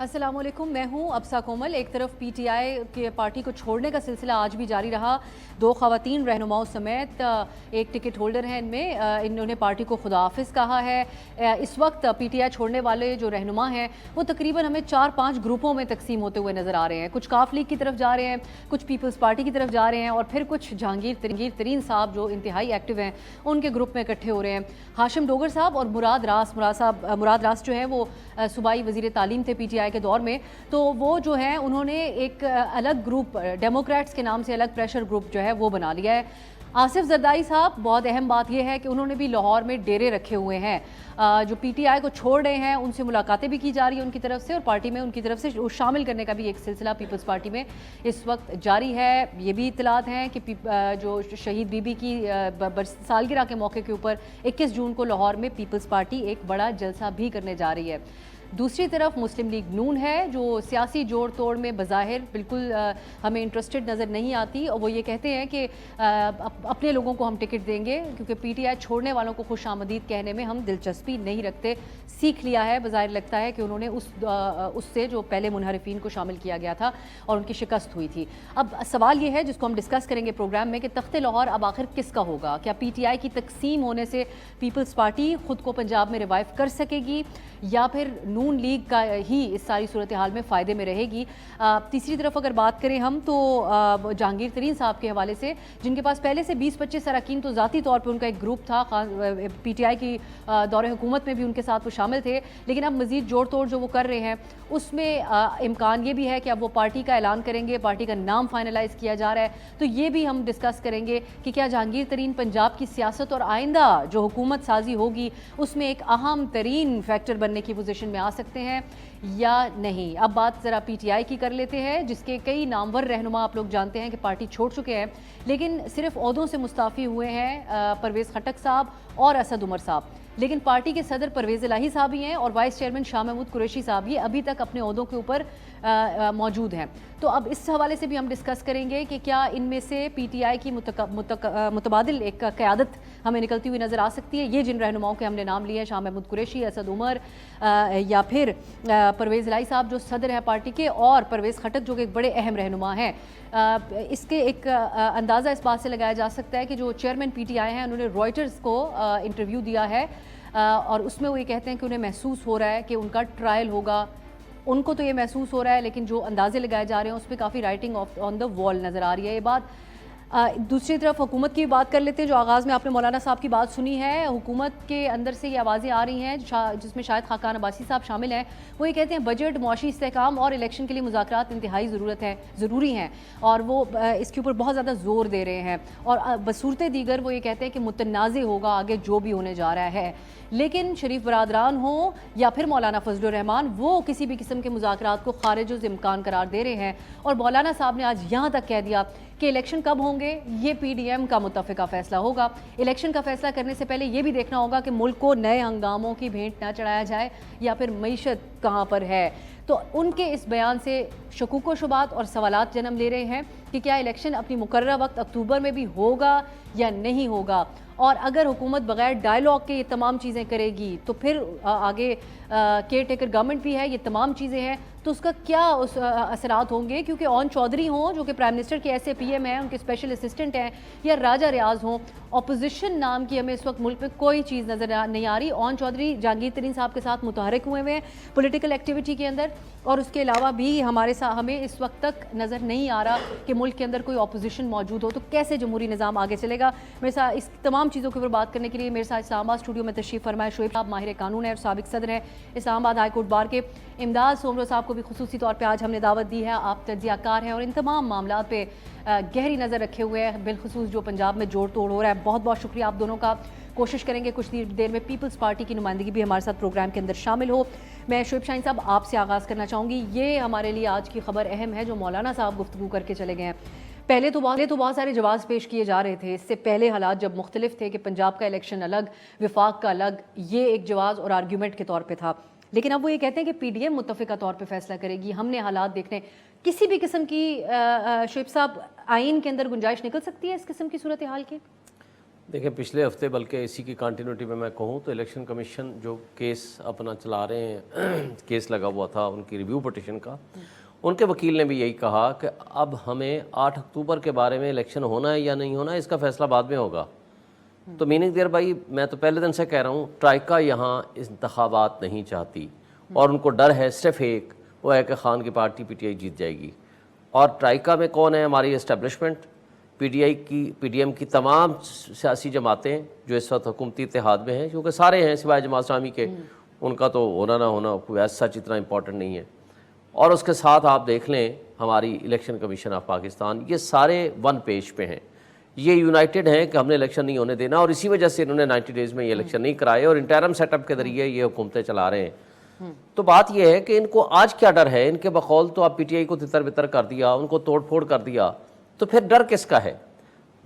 अस्सलाम वालेकुम, मैं हूं अब्सा कोमल। एक तरफ पीटीआई के पार्टी को छोड़ने का सिलसिला आज भी जारी रहा। दो ख़वातीन रहनुमाओं समेत एक टिकट होल्डर हैं इनमें, इन्होंने पार्टी को खुदाफिज कहा है। इस वक्त पीटीआई छोड़ने वाले जो रहनुमा हैं वो तकरीबन हमें 4-5 ग्रुपों में तकसीम होते हुए नज़र आ रहे हैं। कुछ काफ लीग की तरफ जा रहे हैं, कुछ पीपल्स पार्टी की तरफ जा रहे हैं और फिर कुछ जहांगीर तरीन साहब जो इंतहाई एक्टिव हैं उनके ग्रुप में इकट्ठे हो रहे हैं। हाशिम डोगर साहब और मुराद रास जो है वो सूबाई वज़ीर तालीम थे पीटीआई के दौर में, तो वो जो है उन्होंने एक अलग ग्रुप डेमोक्रेट्स के नाम से अलग प्रेशर ग्रुप जो है वो बना लिया है। आसिफ जरदाई साहब, बहुत अहम बात यह है कि उन्होंने भी लाहौर में डेरे रखे हुए हैं। जो पीटीआई को छोड़ रहे हैं उनसे मुलाकातें भी की जा रही है उनकी तरफ से, और पार्टी में उनकी तरफ से शामिल करने का भी एक सिलसिला पीपल्स पार्टी में इस वक्त जारी है। ये भी इतलात हैं कि जो शहीद बीबी की सालगिरह के मौके के ऊपर 21 जून को लाहौर में पीपल्स पार्टी एक बड़ा जलसा भी करने जा रही है। दूसरी तरफ मुस्लिम लीग नून है जो सियासी जोड़ तोड़ में बज़ाहिर बिल्कुल हमें इंटरेस्टेड नज़र नहीं आती, और वो ये कहते हैं कि अपने लोगों को हम टिकट देंगे क्योंकि पीटीआई छोड़ने वालों को खुश आमदीद कहने में हम दिलचस्पी नहीं रखते। सीख लिया है, बज़ाहिर लगता है कि उन्होंने उससे जो पहले मुनहरिफिन को शामिल किया गया था और उनकी शिकस्त हुई थी। अब सवाल ये है जिसको हम डिस्कस करेंगे प्रोग्राम में कि तख्ते लाहौर अब आखिर किसका होगा? क्या पीटीआई की तकसीम होने से पीपल्स पार्टी खुद को पंजाब में रिवाइव कर सकेगी या फिर नून लीग का ही इस सारी सूरत हाल में फ़ायदे में रहेगी? तीसरी तरफ अगर बात करें हम तो जहांगीर तरीन साहब के हवाले से, जिनके पास पहले से 20-25 अरकान तो ज़ाती तौर पर उनका एक ग्रुप था, पीटीआई की दौरे हुकूमत में भी उनके साथ वो शामिल थे, लेकिन अब मज़ीद जोड़ तोड़ जो वो कर रहे हैं उसमें इम्कान ये भी है कि अब वो पार्टी का ऐलान करेंगे, पार्टी का नाम फाइनलाइज़ किया जा रहा है। तो ये भी हम डिस्कस करेंगे कि क्या जहांगीर तरीन पंजाब की सियासत और आइंदा जो हुकूमत साजी होगी उसमें एक अहम तरीन फैक्टर बनने की पोजीशन में आ सकते हैं या नहीं। अब बात ज़रा पीटीआई की कर लेते हैं, जिसके कई नामवर रहनुमा आप लोग जानते हैं कि पार्टी छोड़ चुके हैं, लेकिन सिर्फ ओहदों से मुस्ताफ़ी हुए हैं परवेज़ खटक साहब और असद उमर साहब, लेकिन पार्टी के सदर परवेज़ इलाही साहब ही हैं और वाइस चेयरमैन शाह महमूद कुरैशी साहब ये अभी तक अपने ओहदों के ऊपर मौजूद हैं। तो अब इस हवाले से भी हम डिस्कस करेंगे कि क्या इनमें से पीटीआई की मुतबादिल एक क़यादत हमें निकलती हुई नज़र आ सकती है। ये जिन रहनुमाओं के हमने नाम लिए हैं, शाह महमूद कुरैशी, असद उमर या फिर परवेज़ इलाही साहब जो सदर है पार्टी के, और परवेज़ खटक जो कि एक बड़े अहम रहनुमा हैं, इसके एक अंदाज़ा इस बात से लगाया जा सकता है कि जो चेयरमैन पीटीआई हैं उन्होंने रॉयटर्स को इंटरव्यू दिया है और उसमें वो ये कहते हैं कि उन्हें महसूस हो रहा है कि उनका ट्रायल होगा। उनको तो ये महसूस हो रहा है, लेकिन जो अंदाजे लगाए जा रहे हैं उस पर काफ़ी राइटिंग ऑन द वॉल नज़र आ रही है ये बात। दूसरी तरफ हुकूमत की बात कर लेते हैं। जो आगाज़ में आपने मौलाना साहब की बात सुनी है, हुकूमत के अंदर से ये आवाज़ें आ रही हैं जिसमें शायद खाकान अब्बासी साहब शामिल हैं। वो ये कहते हैं बजट, मुआशी इस्तेहकाम और इलेक्शन के लिए मुज़ाकरात इंतहाई ज़रूरी हैं और वो इसके ऊपर बहुत ज़्यादा ज़ोर दे रहे हैं, और बसूरत दीगर वो ये कहते हैं कि मुतनाज़ होगा आगे जो भी होने जा रहा है। लेकिन शरीफ बरादरान हो या फिर मौलाना फजलुर रहमान, वो किसी भी किस्म के मुज़ाकरात को खारिज इम्कान करार दे रहे हैं, और मौलाना साहब ने आज यहाँ तक कह दिया कि इलेक्शन कब होंगे ये पीडीएम का मुत्तफ़िका फ़ैसला होगा। इलेक्शन का फ़ैसला करने से पहले ये भी देखना होगा कि मुल्क को नए हंगामों की भेंट ना चढ़ाया जाए या फिर मईशत कहाँ पर है। तो उनके इस बयान से शकूक व शुबात और सवालात जन्म ले रहे हैं कि क्या इलेक्शन अपनी मुकर्रर वक्त अक्टूबर में भी होगा या नहीं होगा, और अगर हुकूमत बगैर डायलॉग के ये तमाम चीज़ें करेगी तो फिर आगे केयर टेकर गवर्नमेंट भी है, ये तमाम चीज़ें हैं, तो उसका क्या उस असरात होंगे। क्योंकि ओन चौधरी हों जो कि प्राइम मिनिस्टर के ऐसे पीएम हैं, उनके स्पेशल असिस्टेंट हैं, या राजा रियाज हों, अपोजिशन नाम की हमें इस वक्त मुल्क में कोई चीज़ नज़र नहीं आ रही। ओन चौधरी जहांगीर तरीन साहब के साथ मुतहरिक हुए हैं पॉलिटिकल एक्टिविटी के अंदर, और उसके अलावा भी हमें इस वक्त तक नज़र नहीं आ रहा कि मुल्क के अंदर कोई अपोजिशन मौजूद हो। तो कैसे जमहूरी निज़ाम आगे चलेगा? मेरे साथ इस तमाम चीज़ों के ऊपर बात करने के लिए मेरे साथ इस्लामाबाद स्टूडियो में तशरीफ़ फरमाए शोएब साहब, माहिर कानून है और साबिक सदर हैं इस्लामाबाद हाई कोर्ट बार के। इमदाद सोमरो साहब को भी खुसूसी तौर पर आज हमने दावत दी है। आप तज्ज़ियाकार हैं और इन तमाम मामला पे गहरी नज़र रखे हुए हैं, बिलखुसूस जो पंजाब में जोड़ तोड़ हो रहा है। बहुत बहुत शुक्रिया आप दोनों का। कोशिश करेंगे कुछ देर में पीपल्स पार्टी की नुमाइंदगी भी हमारे साथ प्रोग्राम के अंदर शामिल हो। मैं शोएब शाहीन साहब आपसे आगाज़ करना चाहूँगी। ये हमारे लिए आज की खबर अहम है जो मौलाना साहब गुफ्तगू करके चले गए हैं। पहले तो बहुत सारे जवाब पेश किए जा रहे थे, इससे पहले हालात जब मुख्तलिफ थे कि पंजाब का इलेक्शन अलग, विफाक का अलग, ये एक जवाब और आर्ग्यूमेंट के तौर पर था। लेकिन अब वो ये कहते हैं कि पीडीएम मुत्तफ़िका तौर पे फैसला करेगी। हमने हालात देखने किसी भी किस्म की शोएब साहब आइन के अंदर गुंजाइश निकल सकती है इस किस्म की सूरत हाल की? देखिए, पिछले हफ्ते बल्कि इसी की कंटिन्यूटी में मैं कहूँ तो इलेक्शन कमीशन जो केस अपना चला रहे हैं केस लगा हुआ था उनकी रिव्यू पिटिशन का, उनके वकील ने भी यही कहा कि अब हमें 8 अक्टूबर के बारे में इलेक्शन होना है या नहीं होना है इसका फैसला बाद में होगा। तो मीनिंग देयर भाई, मैं तो पहले दिन से कह रहा हूँ ट्राइका यहाँ इंतखाबात नहीं चाहती और उनको डर है सिर्फ एक, वो है कि खान की पार्टी पीटीआई जीत जाएगी। और ट्राइका में कौन है? हमारी इस्टेब्लिशमेंट, पीडीएम की तमाम सियासी जमातें जो इस वक्त हुकूमती इत्तेहाद में हैं, क्योंकि सारे हैं सिवाय जमात इस्लामी के, उनका तो होना ना होना कोई ऐसा सच इतना इंपॉर्टेंट नहीं है। और उसके साथ आप देख लें हमारी इलेक्शन कमीशन ऑफ पाकिस्तान, ये सारे वन पेज पे हैं, ये यूनाइटेड हैं कि हमने इलेक्शन नहीं होने देना और इसी वजह से इन्होंने 90 डेज़ में ये इलेक्शन नहीं कराए और इंटरम सेटअप के ज़रिए ये हुकूमतें चला रहे हैं। तो बात यह है कि इनको आज क्या डर है? इनके बकौल तो आप पीटीआई को तितर बितर कर दिया, उनको तोड़ फोड़ कर दिया, तो फिर डर किसका है?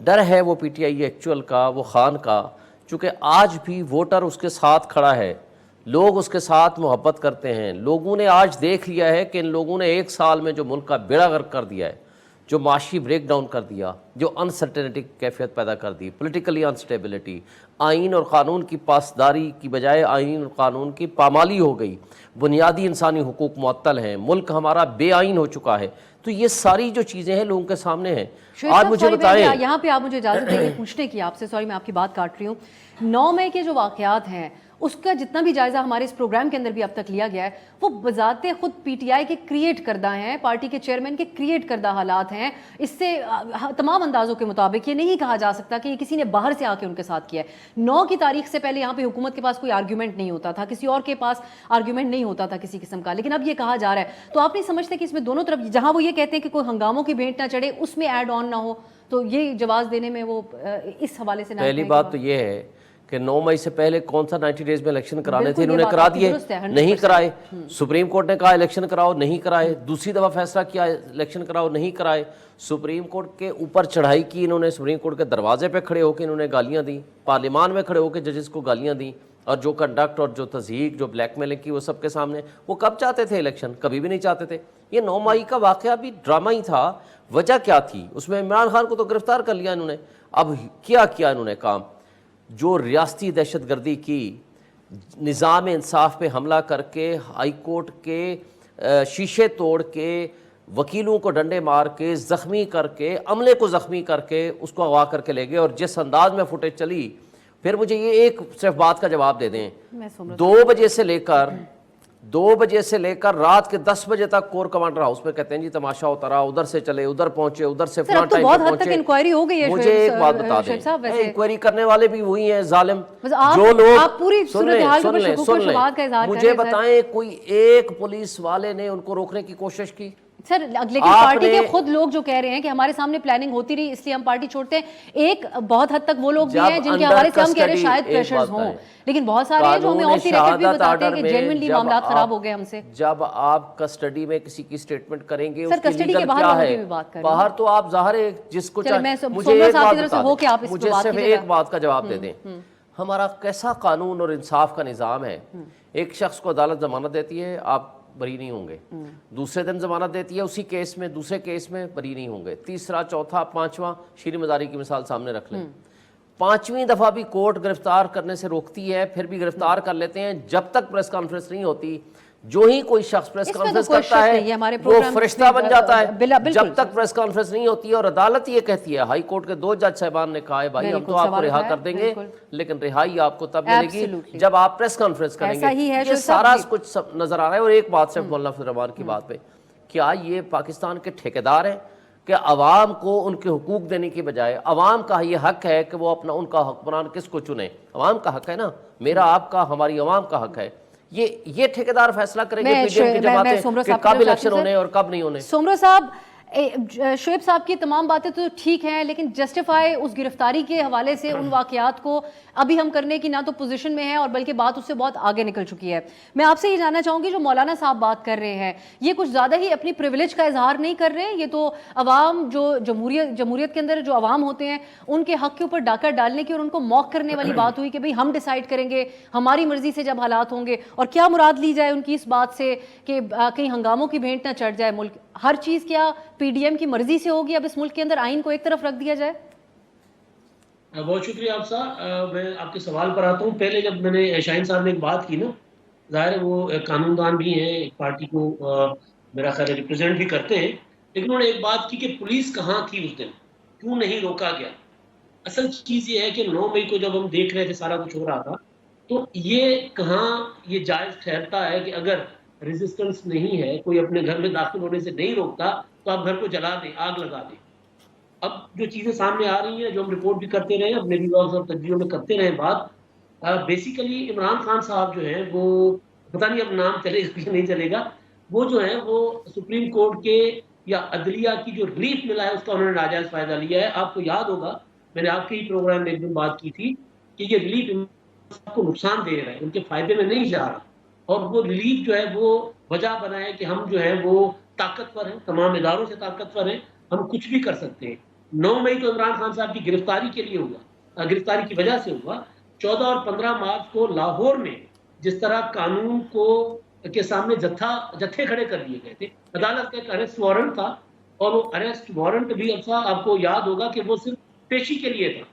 डर है वो पीटीआई एक्चुअल का, वो खान का, चूँकि आज भी वोटर उसके साथ खड़ा है, लोग उसके साथ मोहब्बत करते हैं। लोगों ने आज देख लिया है कि इन लोगों ने 1 साल में जो मुल्क का बेड़ा गर्क कर दिया है, जो माशी ब्रेक डाउन कर दिया, जो अनसर्टेनिटी कैफियत पैदा कर दी, पॉलिटिकली अनस्टेबिलिटी, आइन और क़ानून की पासदारी की बजाय आइन और क़ानून की पामाली हो गई, बुनियादी इंसानी हुकूक मुअत्तल हैं, मुल्क हमारा बेआइन हो चुका है। तो ये सारी जो चीज़ें हैं लोगों के सामने हैं। आज मुझे बताएं, यहाँ पे आप मुझे इजाज़त देंगे पूछने की आपसे, सॉरी मैं आपकी बात काट रही हूँ, 9 मई के जो वाक़यात हैं उसका जितना भी जायज़ा हमारे इस प्रोग्राम के अंदर भी अब तक लिया गया है, वो बजाते खुद पीटीआई के क्रिएट करदा हैं, पार्टी के चेयरमैन के क्रिएट करदा हालात हैं। इससे तमाम अंदाज़ों के मुताबिक ये नहीं कहा जा सकता कि ये किसी ने बाहर से आके उनके साथ किया है। 9 की तारीख से पहले यहाँ पे हुकूमत के पास कोई आर्ग्यूमेंट नहीं होता था, किसी और के पास आर्ग्यूमेंट नहीं होता था किसी किस्म का, लेकिन अब ये कहा जा रहा है। तो आप नहीं समझते कि इसमें दोनों तरफ, जहाँ वो ये कहते हैं कि कोई हंगामों की भेंट ना चढ़े, उसमें ऐड ऑन ना हो, तो ये जवाब देने में वो इस हवाले से पहली बात तो ये है कि 9 मई से पहले कौन सा 90 डेज में इलेक्शन कराने थे, इन्होंने करा दिए, नहीं कराए। सुप्रीम कोर्ट ने कहा इलेक्शन कराओ, नहीं कराए। दूसरी दफ़ा फैसला किया इलेक्शन कराओ, नहीं कराए। सुप्रीम कोर्ट के ऊपर चढ़ाई की इन्होंने, सुप्रीम कोर्ट के दरवाजे पे खड़े होकर इन्होंने गालियां दी, पार्लियामान में खड़े होकर जजेस को गालियां दी, और जो कंडक्ट और जो तज़हीक, जो ब्लैकमेलिंग की, वो सबके सामने। वो कब चाहते थे इलेक्शन? कभी भी नहीं चाहते थे। ये 9 मई का वाक़या भी ड्रामा ही था। वजह क्या थी? उसमें इमरान खान को तो गिरफ्तार कर लिया इन्होंने। अब क्या किया इन्होंने काम? जो रियासती दहशतगर्दी की, निज़ाम इंसाफ पे हमला करके, हाई कोर्ट के शीशे तोड़ के, वकीलों को डंडे मार के, ज़ख्मी करके, अमले को ज़ख्मी करके उसको अगवा करके ले गए। और जिस अंदाज में फुटेज चली, फिर मुझे ये एक सिर्फ बात का जवाब दे दें, 2 बजे से लेकर रात के 10 बजे तक कोर कमांडर हाउस में कहते हैं जी तमाशा होता रहा, उधर से चले, उधर पहुंचे, उधर से फलां टाइम पे पहुंचे। इंक्वायरी हो गई है। मुझे एक बात बता दें, इंक्वायरी करने वाले भी वही हैं जालिम, जो लोग, सुन लें, मुझे बताएं कोई एक पुलिस वाले ने उनको रोकने की कोशिश की? सर, लेकिन पार्टी के खुद लोग जो कह रहे हैं कि हमारे सामने प्लानिंग होती रही इसलिए हम पार्टी छोड़ते हैं, एक बहुत हद तक वो लोग भी हैं जिनके हमारे से हम कह रहे हैं शायद प्रेशर्स हों, लेकिन बहुत सारे हैं जो हमें ऑफ द रिकॉर्ड भी बताते हैं कि जेन्युइनली मामला खराब हो गए हमसे। जब आप कस्टडी में किसी की स्टेटमेंट करेंगे, सर कस्टडी के बाहर होने की भी बात कर रहे हैं। बाहर तो आप ज़ाहिर है जिसको मुझे सिर्फ एक बात का जवाब दे दें, हमारा कैसा कानून और इंसाफ का निज़ाम है। एक शख्स को अदालत जमानत देती है, आप बरी नहीं होंगे, दूसरे दिन जमानत देती है उसी केस में, दूसरे केस में बरी नहीं होंगे, तीसरा, चौथा, पांचवा, शीरी मजारी की मिसाल सामने रख लें, 5वीं दफा भी कोर्ट गिरफ्तार करने से रोकती है, फिर भी गिरफ्तार कर लेते हैं। जब तक प्रेस कॉन्फ्रेंस नहीं होती, जो ही कोई शख्स प्रेस कॉन्फ्रेंस करता है वो फरिश्ता बन जाता है। जब तक प्रेस कॉन्फ्रेंस नहीं होती है और अदालत ये कहती है, हाई कोर्ट के 2 जज साहबान ने कहा है भाई हम तो आपको रिहा कर देंगे, लेकिन रिहाई आपको तब मिलेगी जब आप प्रेस कॉन्फ्रेंस करेंगे। ये सारा कुछ नजर आ रहा है। और एक बात सिर्फ मौलाना फजल रहमान की बात पे, क्या ये पाकिस्तान के ठेकेदार हैं कि अवाम को उनके हुकूक देने की बजाय अवाम का ये हक है कि वो अपना उनका हुक्मरान किसको चुने? अवाम का हक है ना, मेरा आपका, हमारी अवाम का हक है। ये ठेकेदार फैसला करेंगे पीडीएम की जमातें कि कब इलेक्शन होने और कब नहीं होने। सोमरो साहब, शुएब साहब की तमाम बातें तो ठीक हैं, लेकिन जस्टिफाई उस गिरफ्तारी के हवाले से उन वाकयात को अभी हम करने की ना तो पोजीशन में है और बल्कि बात उससे बहुत आगे निकल चुकी है। मैं आपसे ये जानना चाहूँगी, जो मौलाना साहब बात कर रहे हैं, ये कुछ ज़्यादा ही अपनी प्रिविलेज का इजहार नहीं कर रहे हैं? ये तो अवाम, जो जमहूरियत के अंदर जो अवाम होते हैं उनके हक के ऊपर डाका डालने की और उनको मौक करने वाली बात हुई कि भाई हम डिसाइड करेंगे, हमारी मर्जी से जब हालात होंगे। और क्या मुराद ली जाए उनकी इस बात से कि कहीं हंगामों की भेंट ना चढ़ जाए मुल्क? हर चीज़ क्या पीडीएम की मर्जी से होगी? अब इस मुल्क के अंदर आइन को एक तरफ रख दिया जाए? बहुत शुक्रिया आप साहब। मैं आपके सवाल पर आता हूँ। पहले जब मैंने शाहीन साहब ने एक बात की ना, ज़ाहिर है वो एक कानूनदान भी हैं, एक पार्टी को मेरा ख्याल है रिप्रेजेंट भी करते हैं। लेकिन उन्होंने एक बात की कि पुलिस कहाँ थी उस दिन? क्यों नहीं रोका गया? असल चीज़ ये है कि 9 मई को जब हम देख रहे थे सारा कुछ हो रहा था, तो ये कहाँ ये जायज़ ठहरता है कि अगर रेज़िस्टेंस नहीं है, कोई अपने घर में दाखिल होने से नहीं रोकता, तो आप घर को जला दें, आग लगा दें। अब जो चीज़ें सामने आ रही हैं, जो हम रिपोर्ट भी करते रहे, अपने व्लॉग्स और तस्वीरों में करते रहे बात, बेसिकली इमरान खान साहब जो हैं, वो पता नहीं अब नाम चलेगा कि नहीं चलेगा, वो जो हैं, वो सुप्रीम कोर्ट के या अदलिया की जो रिलीफ मिला है, उसका उन्होंने नाजायज़ फ़ायदा लिया है। आपको याद होगा, मैंने आपके ही प्रोग्राम में एक दिन बात की थी कि ये रिलीफ इमरान साहब को नुकसान दे रहा है, उनके फ़ायदे में नहीं जा रहा। और वो रिलीफ जो है, वो वजह बनाए कि हम जो है, वो ताकतवर हैं, तमाम इदारों से ताकतवर हैं, हम कुछ भी कर सकते हैं। 9 मई तो इमरान खान साहब की गिरफ्तारी के लिए हुआ, गिरफ्तारी की वजह से हुआ। 14 और 15 मार्च को लाहौर में जिस तरह कानून को के सामने जत्थे खड़े कर दिए गए थे, अदालत का एक अरेस्ट वारंट था और वो अरेस्ट वारंट भी अच्छा आपको याद होगा कि वो सिर्फ पेशी के लिए था।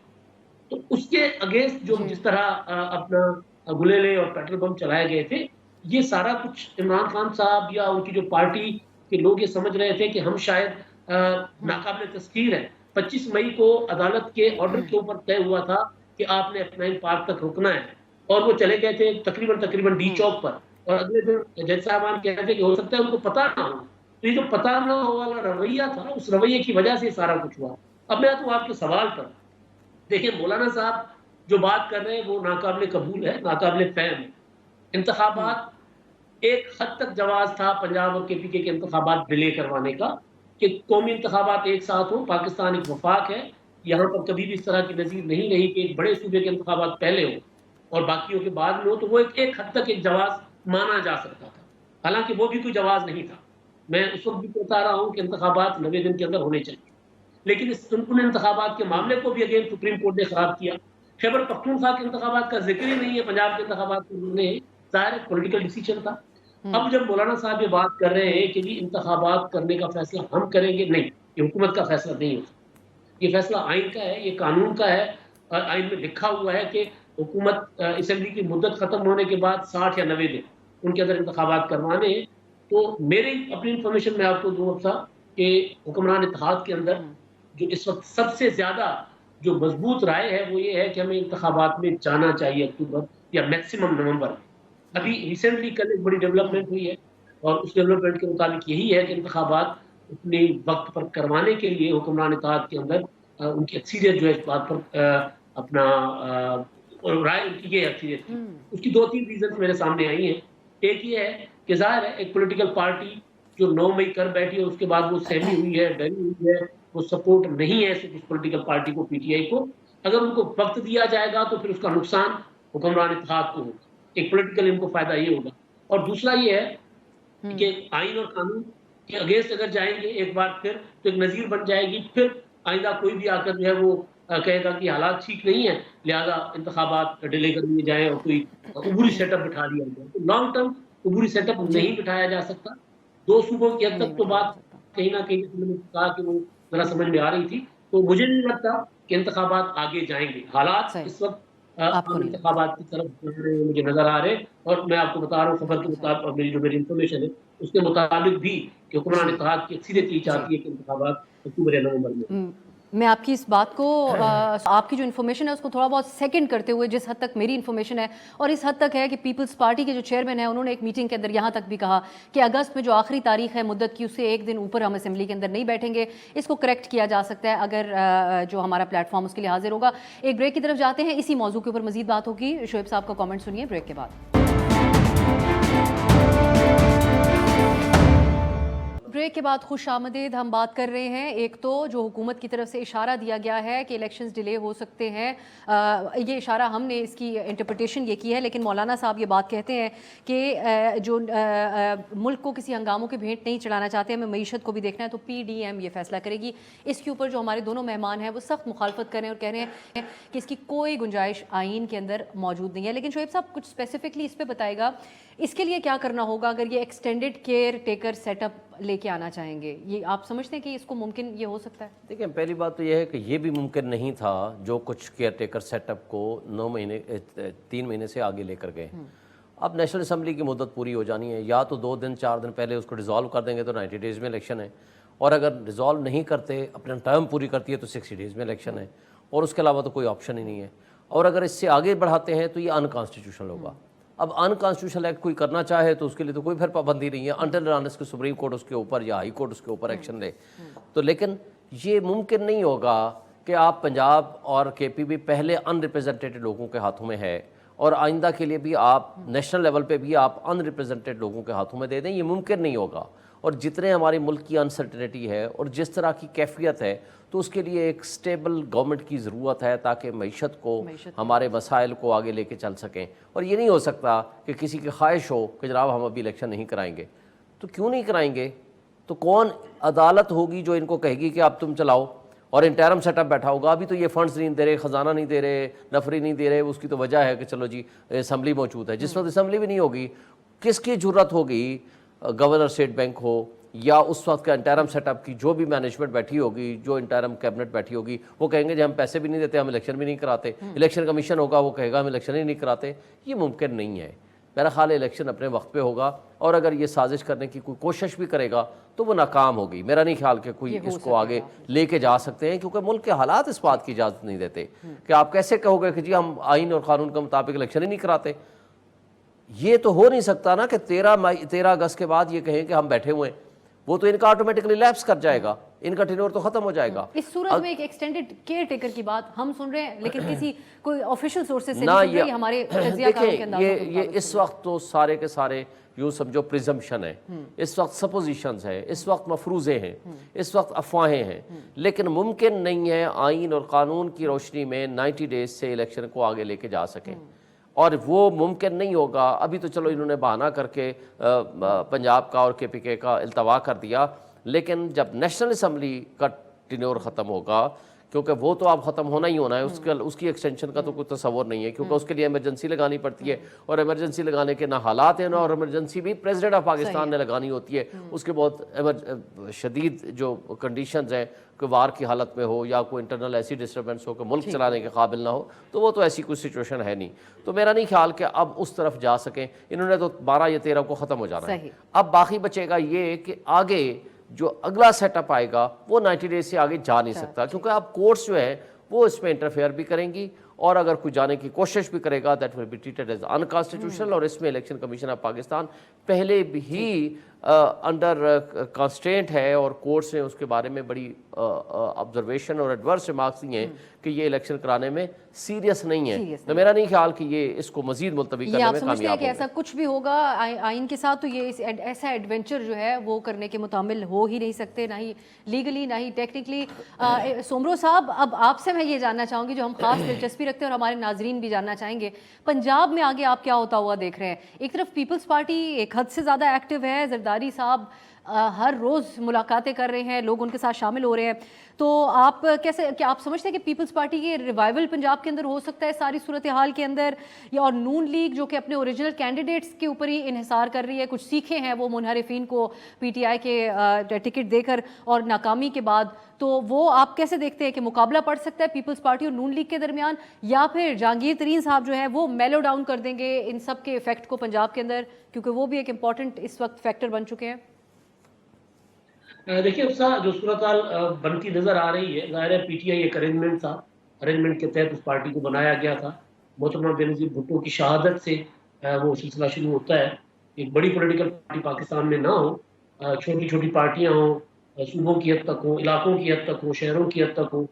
तो उसके अगेंस्ट जो जी। जिस तरह अपना गुलेले और पेट्रोल बम चलाए गए थे, ये सारा कुछ इमरान खान साहब या उनकी जो पार्टी के लोग ये समझ रहे थे कि हम शायद नाकाबिले तस्खीर हैं। 25 मई को अदालत के ऑर्डर के ऊपर तय हुआ था कि आपने अपना इन पार्क तक रुकना है और वो चले गए थे तकरीबन डी चौक पर और अगले दिन जज साहबान कह रहे थे कि हो सकता है उनको पता ना हो। तो ये जो पता ना हो वाला रवैया था, उस रवैये की वजह से सारा कुछ हुआ। अब मैं आता हूँ आपके सवाल पर। देखिए मौलाना साहब जो बात कर रहे हैं वो नाकाबिले कबूल है, नाकाबिले फ़हम है। इंतखाबात एक हद तक जवाज़ था पंजाब और केपीके के इंतखाबात डिले करवाने का कि कौमी इंतखाबात एक साथ हों। पाकिस्तान एक वफ़ाक़ है, यहाँ पर कभी भी इस तरह की नज़ीर नहीं रही कि एक बड़े सूबे के इंतखाबात पहले हों और बाकियों के बाद में हो, तो वो एक एक हद तक एक जवाज़ माना जा सकता था। हालाँकि वो भी कोई जवाज़ नहीं था। मैं उस वक़्त भी बता रहा हूँ कि इंतखाबात 90 दिन के अंदर होने चाहिए। लेकिन इस उन इंतखाबात के मामले को भी अगेन सुप्रीम कोर्ट ने खराब किया। खैबर पख्तूनख्वा के इंतखाबात का ज़िक्र ही नहीं है, पंजाब के इंतखाबात को उन्होंने ज़ाहिर है पॉलिटिकल डिसीजन था। अब जब मौलाना साहब ये बात कर रहे हैं कि जी इंतखाबात करने का फैसला हम करेंगे, नहीं, ये हुकूमत का फैसला नहीं हो सकता। ये फैसला आइन का है, ये कानून का है। आइन में लिखा हुआ है कि हुकूमत असेंबली की मुद्दत खत्म होने के बाद 60 या 90 दिन उनके अंदर इंतखाबात करवाने हैं। तो मेरी अपनी इन्फॉर्मेशन मैं आपको दूँ अब साहब कि हुक्मरान इत्तेहाद के अंदर जो इस वक़्त सबसे ज़्यादा जो मज़बूत राय है, वो ये है कि हमें इंतखाबात में जाना चाहिए अक्टूबर या मैक्सिमम नवंबर में। अभी रिसेंटली कल एक बड़ी डेवलपमेंट हुई है और उस डेवलपमेंट के मुताबिक यही है कि इंतखाबात अपने वक़्त पर करवाने के लिए हुक्मरान इत्तेहाद के अंदर उनकी अक्सरियत जो है इस बात पर अपना राय उनकी ये अक्सरियत थी। उसकी 2-3 रीज़न्स मेरे सामने आई हैं। एक ये है कि ज़ाहिर है एक पॉलिटिकल पार्टी जो 9 मई कर बैठी है, उसके बाद वो सहमी हुई है, डरी हुई है, वो सपोर्ट नहीं है ऐसी किसी पॉलिटिकल पार्टी को, पीटीआई को। अगर उनको वक़्त दिया जाएगा तो फिर उसका नुकसान हुक्मरान इत्तेहाद को होगा। एक पॉलिटिकल इनको फ़ायदा ये होगा और दूसरा ये है कि आइन और कानून के अगेंस्ट अगर जाएँगे एक बार फिर, तो एक नज़ीर बन जाएगी। फिर आइंदा कोई भी आकर जो है वो कहेगा कि हालात ठीक नहीं है, लिहाज़ा इंतखाबात डिले कर दिए जाएँ और कोई उबूरी सेटअप बिठा दिया जाए। तो लॉन्ग टर्म उबूरी सेटअप जी। नहीं बिठाया जा सकता। 2 सूबों की हद नहीं तक तो बिठाया जा बात सकता। कहीं न कहीं मैंने कहा कि वो ज़रा समझ में आ रही थी। तो मुझे नहीं लगता कि इंतखाबात आगे जाएँगे। हालात सही। इस वक़्त आपको आम नहीं लगता। इंतखाबात की तरफ बढ़ रहे हैं, मुझे नज़र आ रहे हैं और मैं आपको बता रहा हूँ खबर के बिल्कुल सही। मुताबिक और मेरी इन्फॉर्मेशन है, उसके मुताबिक भी कि हुक्मरान जी, इत्तेहाद की अक्सरियत यही जी। चाहती है कि इंतखाबात अक्टूबर या नवंबर में हों। मैं आपकी इस बात को आपकी जो इन्फॉर्मेशन है उसको थोड़ा बहुत सेकंड करते हुए जिस हद तक मेरी इन्फॉर्मेशन है और इस हद तक है कि पीपल्स पार्टी के जो चेयरमैन हैं उन्होंने एक मीटिंग के अंदर यहाँ तक भी कहा कि अगस्त में जो आखिरी तारीख है मुद्दत की उससे एक दिन ऊपर हम असेंबली के अंदर नहीं बैठेंगे। इसको करेक्ट किया जा सकता है अगर जो हमारा प्लेटफॉर्म उसके लिए हाजिर होगा। एक ब्रेक की तरफ जाते हैं, इसी मौजू के ऊपर मजीद बात होगी। शोएब साहब का कॉमेंट सुनिए ब्रेक के बाद। ब्रेक के बाद खुश आमदीद। हम बात कर रहे हैं एक तो जो हुकूमत की तरफ से इशारा दिया गया है कि इलेक्शंस डिले हो सकते हैं, ये इशारा हमने इसकी इंटरप्रिटेशन ये की है, लेकिन मौलाना साहब ये बात कहते हैं कि जो मुल्क को किसी हंगामों की भेंट नहीं चढ़ाना चाहते, हमें मईशत को भी देखना है, तो पीडीएम ये फैसला करेगी। इसके ऊपर जो हमारे दोनों मेहमान हैं वो सख्त मुखालफत कर रहे हैं और कह रहे हैं कि इसकी कोई गुंजाइश आइन के अंदर मौजूद नहीं है। लेकिन शोएब साहब कुछ स्पेसिफिकली इस पर बताएगा इसके लिए क्या करना होगा अगर ये एक्सटेंडेड केयर टेकर सेटअप लेके आना चाहेंगे, ये आप समझते हैं कि इसको मुमकिन ये हो सकता है? देखिए, पहली बात तो यह है कि ये भी मुमकिन नहीं था जो कुछ केयर टेकर सेटअप को 3 महीने से आगे लेकर गए। अब नेशनल असम्बली की मुद्दत पूरी हो जानी है, या तो 2 दिन 4 दिन पहले उसको डिज़ोल्व कर देंगे तो 90 डेज़ में इलेक्शन है, और अगर डिज़ोल्व नहीं करते, अपना टर्म पूरी करती है तो 60 डेज़ में इलेक्शन है, और उसके अलावा तो कोई ऑप्शन ही नहीं है। और अगर इससे आगे बढ़ाते हैं तो ये अनकॉन्स्टिट्यूशनल होगा। अब अनकॉन्स्टिट्यूशनल एक्ट कोई करना चाहे तो उसके लिए तो कोई फिर पाबंदी नहीं है, अंटिल अनलेस कि सुप्रीम कोर्ट उसके ऊपर या हाई कोर्ट उसके ऊपर एक्शन ले। तो लेकिन ये मुमकिन नहीं होगा कि आप पंजाब और केपीबी पहले अनरिप्रेजेंटेटेड लोगों के हाथों में है, और आइंदा के लिए भी आप नेशनल लेवल पे भी आप अनरिप्रेजेंटेड लोगों के हाथों में दे दें, ये मुमकिन नहीं होगा। और जितने हमारे मुल्क की अनसर्टेनिटी है और जिस तरह की कैफियत है, तो उसके लिए एक स्टेबल गवर्नमेंट की ज़रूरत है ताकि मईशत को, हमारे मसाइल को आगे लेके चल सकें। और ये नहीं हो सकता कि किसी की ख्वाहिश हो कि जनाब हम अभी इलेक्शन नहीं कराएंगे। तो क्यों नहीं कराएंगे? तो कौन अदालत होगी जो इनको कहेगी कि अब तुम चलाओ, और इंटरम सेटअप बैठा होगा? अभी तो ये फंड्स नहीं दे रहे, ख़जाना नहीं दे रहे, नफरी नहीं दे रहे, उसकी तो वजह है कि चलो जी असम्बली मौजूद है। जिस वक्त असम्बली भी नहीं होगी, किसकी ज़रूरत होगी गवर्नर स्टेट बैंक हो या उस वक्त का इंटरम सेटअप की जो भी मैनेजमेंट बैठी होगी, जो इंटरम कैबिनेट बैठी होगी, वो कहेंगे जी हम पैसे भी नहीं देते, हम इलेक्शन भी नहीं कराते। इलेक्शन कमीशन होगा, वो कहेगा हम इलेक्शन ही नहीं कराते। ये मुमकिन नहीं है। मेरा ख्याल है इलेक्शन अपने वक्त पे होगा, और अगर ये साजिश करने की कोई कोशिश भी करेगा तो वो नाकाम होगी। मेरा नहीं ख्याल कि कोई इसको आगे लेके जा सकते हैं, क्योंकि मुल्क के हालात इस बात की इजाज़त नहीं देते कि आप कैसे कहोगे कि जी हम आइन और कानून के मुताबिक इलेक्शन ही नहीं कराते। ये तो हो नहीं सकता ना कि 13 अगस्त के बाद ये कहें कि हम बैठे हुए हैं। वो तो इनका ऑटोमेटिकली लैप्स कर जाएगा, इनका टेन्योर तो खत्म हो जाएगा। इस सूरत में एक एक्सटेंडेड केयर टेकर की बात हम सुन रहे हैं, लेकिन किसी कोई ऑफिशियल सोर्सेज से ना नहीं सुन रहे। हमारे देखिए, ये इस वक्त तो सारे के सारे यूँ समझो प्रिजम्पशन है, इस वक्त सपोजिशंस है, इस वक्त मफरूज़े हैं, इस वक्त अफवाहें हैं। लेकिन मुमकिन नहीं है आइन और कानून की रोशनी में 90 डेज से इलेक्शन को आगे लेके जा सकें, और वो मुमकिन नहीं होगा। अभी तो चलो इन्होंने बहाना करके पंजाब का और केपीके का इल्तवा कर दिया, लेकिन जब नेशनल असम्बली का टेन्योर ख़त्म होगा, क्योंकि वो तो अब ख़त्म होना ही होना है, उसकी एक्सटेंशन का तो कोई तस्वर नहीं है, क्योंकि उसके लिए इमरजेंसी लगानी पड़ती है, और इमरजेंसी लगाने के ना हालात हैं ना, और इमरजेंसी भी प्रेसिडेंट ऑफ पाकिस्तान ने लगानी होती है। उसके बहुत शदीद जो कंडीशंस हैं कि वार की हालत में हो या कोई इंटरनल ऐसी डिस्टर्बेंस हो कि मुल्क चलाने के काबिल ना हो, तो वो तो ऐसी कोई सिचुएशन है नहीं। तो मेरा नहीं ख्याल कि अब उस तरफ जा सकें। इन्होंने तो 12 या 13 को ख़त्म हो जाना है। अब बाकी बचेगा ये कि आगे जो अगला सेटअप आएगा वो 90 डेज से आगे जा नहीं सकता, क्योंकि अब कोर्ट्स जो है वो इसमें इंटरफेयर भी करेंगी, और अगर कोई जाने की कोशिश भी करेगा that will be treated as unconstitutional. और इसमें इलेक्शन कमीशन ऑफ पाकिस्तान पहले भी अंडर कंस्ट्रेंट है, और कोर्ट्स ने उसके बारे में बड़ी ऑब्जर्वेशन और एडवर्स रिमार्क्स दिए हैं कि ये इलेक्शन कराने में सीरियस नहीं है। तो मेरा नहीं ख्याल कि ये इसको मजीद मुलतवी करने में कामयाब होंगे। ऐसा कुछ भी होगा आइन के साथ, तो ये ऐसा एडवेंचर जो है वो करने के मुतामिल हो ही नहीं सकते, ना ही लीगली ना ही टेक्निकली। सोमरो साहब, अब आपसे मैं ये जानना चाहूँगी जो हम खास दिलचस्पी रखते हैं और हमारे नाजरीन भी जानना चाहेंगे, पंजाब में आगे आप क्या होता हुआ देख रहे हैं? एक तरफ पीपल्स पार्टी एक हद से ज़्यादा एक्टिव है, जरदारी साहब हर रोज़ मुलाकातें कर रहे हैं, लोग उनके साथ शामिल हो रहे हैं, तो आप क्या आप समझते हैं कि पीपल्स पार्टी की रिवाइवल पंजाब के अंदर हो सकता है सारी सूरत हाल के अंदर? या और नून लीग जो कि अपने ओरिजिनल कैंडिडेट्स के ऊपर ही इन्हिसार कर रही है, कुछ सीखे हैं वो मुनहरिफिन को पीटीआई के टिकट देकर और नाकामी के बाद, तो वो आप कैसे देखते हैं कि मुकाबला पड़ सकता है पीपल्स पार्टी और नून लीग के दरमियान, या फिर जहांगीर तरीन साहब जो है वो मेलो डाउन कर देंगे इन सब के इफेक्ट को पंजाब के अंदर, क्योंकि वो भी एक इंपॉर्टेंट इस वक्त फैक्टर बन चुके हैं? देखिए उसका जो सूरत हाल बनती नजर आ रही है, जाहिर है पीटीआई एक अरेंजमेंट था, अरेंजमेंट के तहत उस पार्टी को बनाया गया था। मोहतरमा बेनज़ीर भुट्टो की शहादत से वो सिलसिला शुरू होता है। एक बड़ी पॉलिटिकल पार्टी पाकिस्तान में ना हो, छोटी छोटी पार्टियां हों, सूबों की हद तक हो, इलाकों की हद तक हो, शहरों की हद तक हो,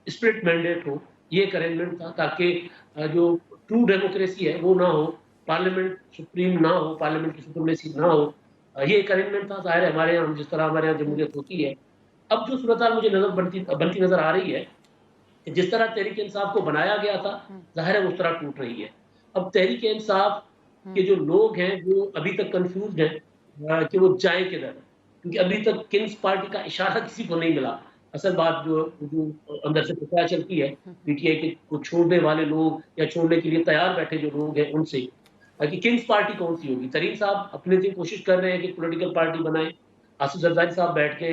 स्प्लिट मैंडेट हो, ये एक अरेंजमेंट था ताकि जो ट्रू डेमोक्रेसी है वो ना हो, पार्लियामेंट सुप्रीम ना हो, पार्लियामेंट की सुप्रीमेसी ना हो, ये एक अरेंजमेंट था। जाहिर है हमारे यहाँ जिस तरह हमारे यहाँ जमहूरियत होती है, अब जो सूरत हाल मुझे बनती नजर आ रही है कि जिस तरह तहरीक इंसाफ को बनाया गया था, जाहिर है उस तरह टूट रही है। अब तहरीक इंसाफ के जो लोग हैं वो अभी तक कंफ्यूज हैं कि वो जाए किधर, क्योंकि अभी तक किंग्स पार्टी का इशारा किसी को नहीं मिला। असल बात जो अंदर से पता चलती है पीटीआई के को छोड़ने वाले लोग या छोड़ने के लिए तैयार बैठे जो लोग हैं उनसे, कि किंग्स पार्टी कौन सी होगी। तरीन साहब अपने दिन कोशिश कर रहे हैं कि पॉलिटिकल पार्टी बनाए, आसिफ जरदारी साहब बैठ के,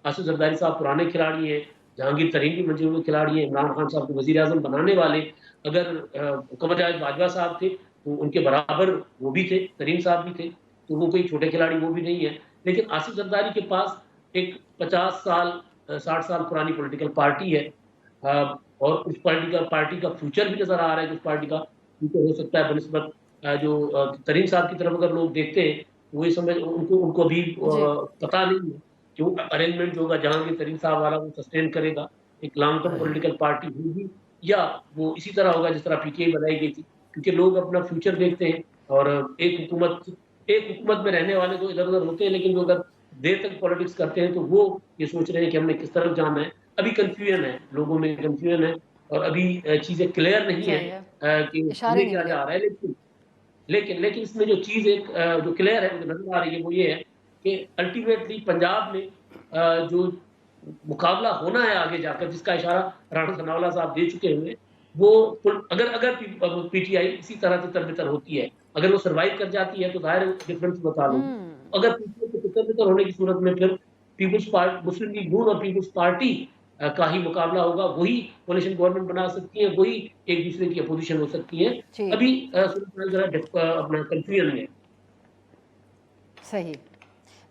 आसिफ जरदारी साहब पुराने खिलाड़ी हैं, जहांगीर तरीन भी मंजूर के खिलाड़ी हैं, इमरान खान साहब को वज़ीर आज़म बनाने वाले अगर कमर जावेद बाजवा साहब थे, तो उनके बराबर वो भी थे, तरीन साहब भी थे, तो वो कोई छोटे खिलाड़ी वो भी नहीं है। लेकिन आसिफ जरदारी के पास एक 50 साल 60 साल पुरानी पॉलिटिकल पार्टी है, और उस पार्टी का फ्यूचर भी नज़र आ रहा है कि उस पार्टी का फ्यूचर हो सकता है बनिस्बत तरीन साहब की तरफ अगर लोग देखते हैं, वो ये समझ उनको अभी जी। पता नहीं है कि वो अरेंजमेंट जो होगा जहांगीर तरीन साहब वाला वो सस्टेन करेगा, एक लॉन्ग टर्म पॉलिटिकल पार्टी होगी, या वो इसी तरह होगा जिस तरह पीटीआई बनाई गई थी। क्योंकि लोग अपना फ्यूचर देखते हैं, और एक हुकूमत में रहने वाले तो इधर-उधर होते हैं, लेकिन जो अगर देर तक पॉलिटिक्स करते हैं तो वो ये सोच रहे हैं कि हमने किस तरफ जाना है। अभी कन्फ्यूजन है, लोगों में कन्फ्यूजन है, और अभी चीज़ें क्लियर नहीं है सही है। कि इशारे होने नहीं क्या मिले। जा रहा है। लेकिन इसमें जो चीज़ एक जो क्लियर है, मुझे नज़र आ रही है, वो ये है कि अल्टीमेटली पंजाब में जो मुकाबला होना है आगे जाकर, जिसका इशारा राणा सनाउल्लाह साहब दे चुके हैं, वो अगर अगर पीटीआई इसी तरह से तितर-बितर होती है, अगर वो सर्वाइव कर जाती है, तो ज़ाहिर है डिफरेंस बता लूँगी। हुँ। अगर पीटीआई के तितर-बितर होने की सूरत में फिर मुस्लिम लीग नून और पीपल्स पार्टी का ही मुकाबला होगा, वही कोalition गवर्नमेंट बना सकती है, वही एक-दूसरे की अपोज़िशन हो सकती है। जी, अभी सूरत-हाल ज़रा अपना कन्फ्यूजन में है। सही।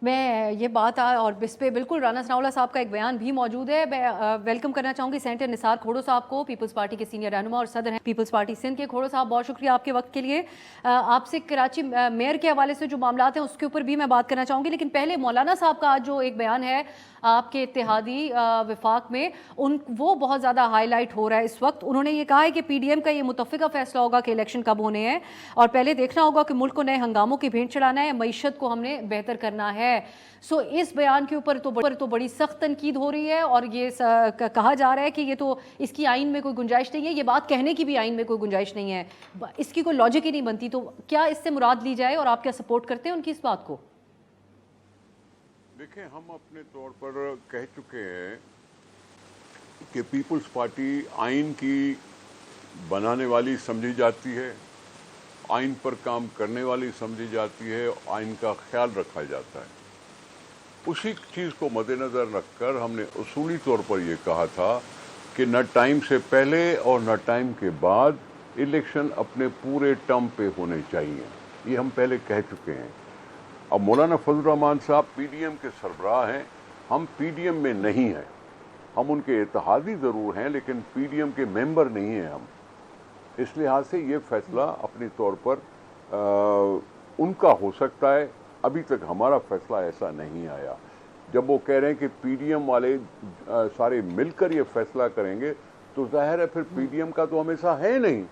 मैं ये बात और इस पे बिल्कुल राणा सनाउल्लाह साहब का एक बयान भी मौजूद है। मैं वेलकम करना चाहूँगी सेनेटर निसार खोड़ो साहब को, पीपल्स पार्टी के सीनियर रहनुमा और सदर हैं पीपल्स पार्टी सिंध के। खोड़ो साहब, बहुत शुक्रिया आपके वक्त के लिए। आपसे कराची मेयर के हवाले से जो मामलात हैं उसके ऊपर भी मैं बात करना चाहूँगी, लेकिन पहले मौलाना साहब का आज जो एक बयान है आपके इत्तेहादी विफाक में, वो बहुत ज़्यादा हाईलाइट हो रहा है इस वक्त। उन्होंने ये कहा है कि पीडीएम का ये मुतफ़िका फैसला होगा कि इलेक्शन कब होने हैं, और पहले देखना होगा कि मुल्क को नए हंगामों की भेंट चढ़ाना है, मईशत को हमने बेहतर करना है। सो इस बयान के ऊपर तो बड़ी सख्त तनकीद हो रही है, और ये कहा जा रहा है कि ये तो इसकी आइन में कोई गुंजाइश नहीं है, ये बात कहने की भी आइन में कोई गुंजाइश नहीं है, इसकी कोई लॉजिक ही नहीं बनती। तो क्या इससे मुराद ली जाए, और आप क्या सपोर्ट करते हैं उनकी इस बात को? देखें, हम अपने तौर पर कह चुके हैं कि पीपल्स पार्टी आइन की बनाने वाली समझी जाती है, आइन पर काम करने वाली समझी जाती है, आइन का ख्याल रखा जाता है। उसी चीज़ को मद्देनज़र रखकर हमने उसूली तौर पर यह कहा था कि न टाइम से पहले और न टाइम के बाद इलेक्शन अपने पूरे टर्म पे होने चाहिए। ये हम पहले कह चुके हैं। अब मौलाना फजल रहमान साहब पीडीएम के सरबराह हैं, हम पीडीएम में नहीं हैं। हम उनके इत्तेहादी ज़रूर हैं, लेकिन पीडीएम के मेंबर नहीं हैं हम। इस लिहाज से ये फैसला अपने तौर पर उनका हो सकता है। अभी तक हमारा फैसला ऐसा नहीं आया। जब वो कह रहे हैं कि पीडीएम वाले सारे मिलकर ये फैसला करेंगे, तो जाहिर है फिर पीडीएम का तो हमेशा है नहीं।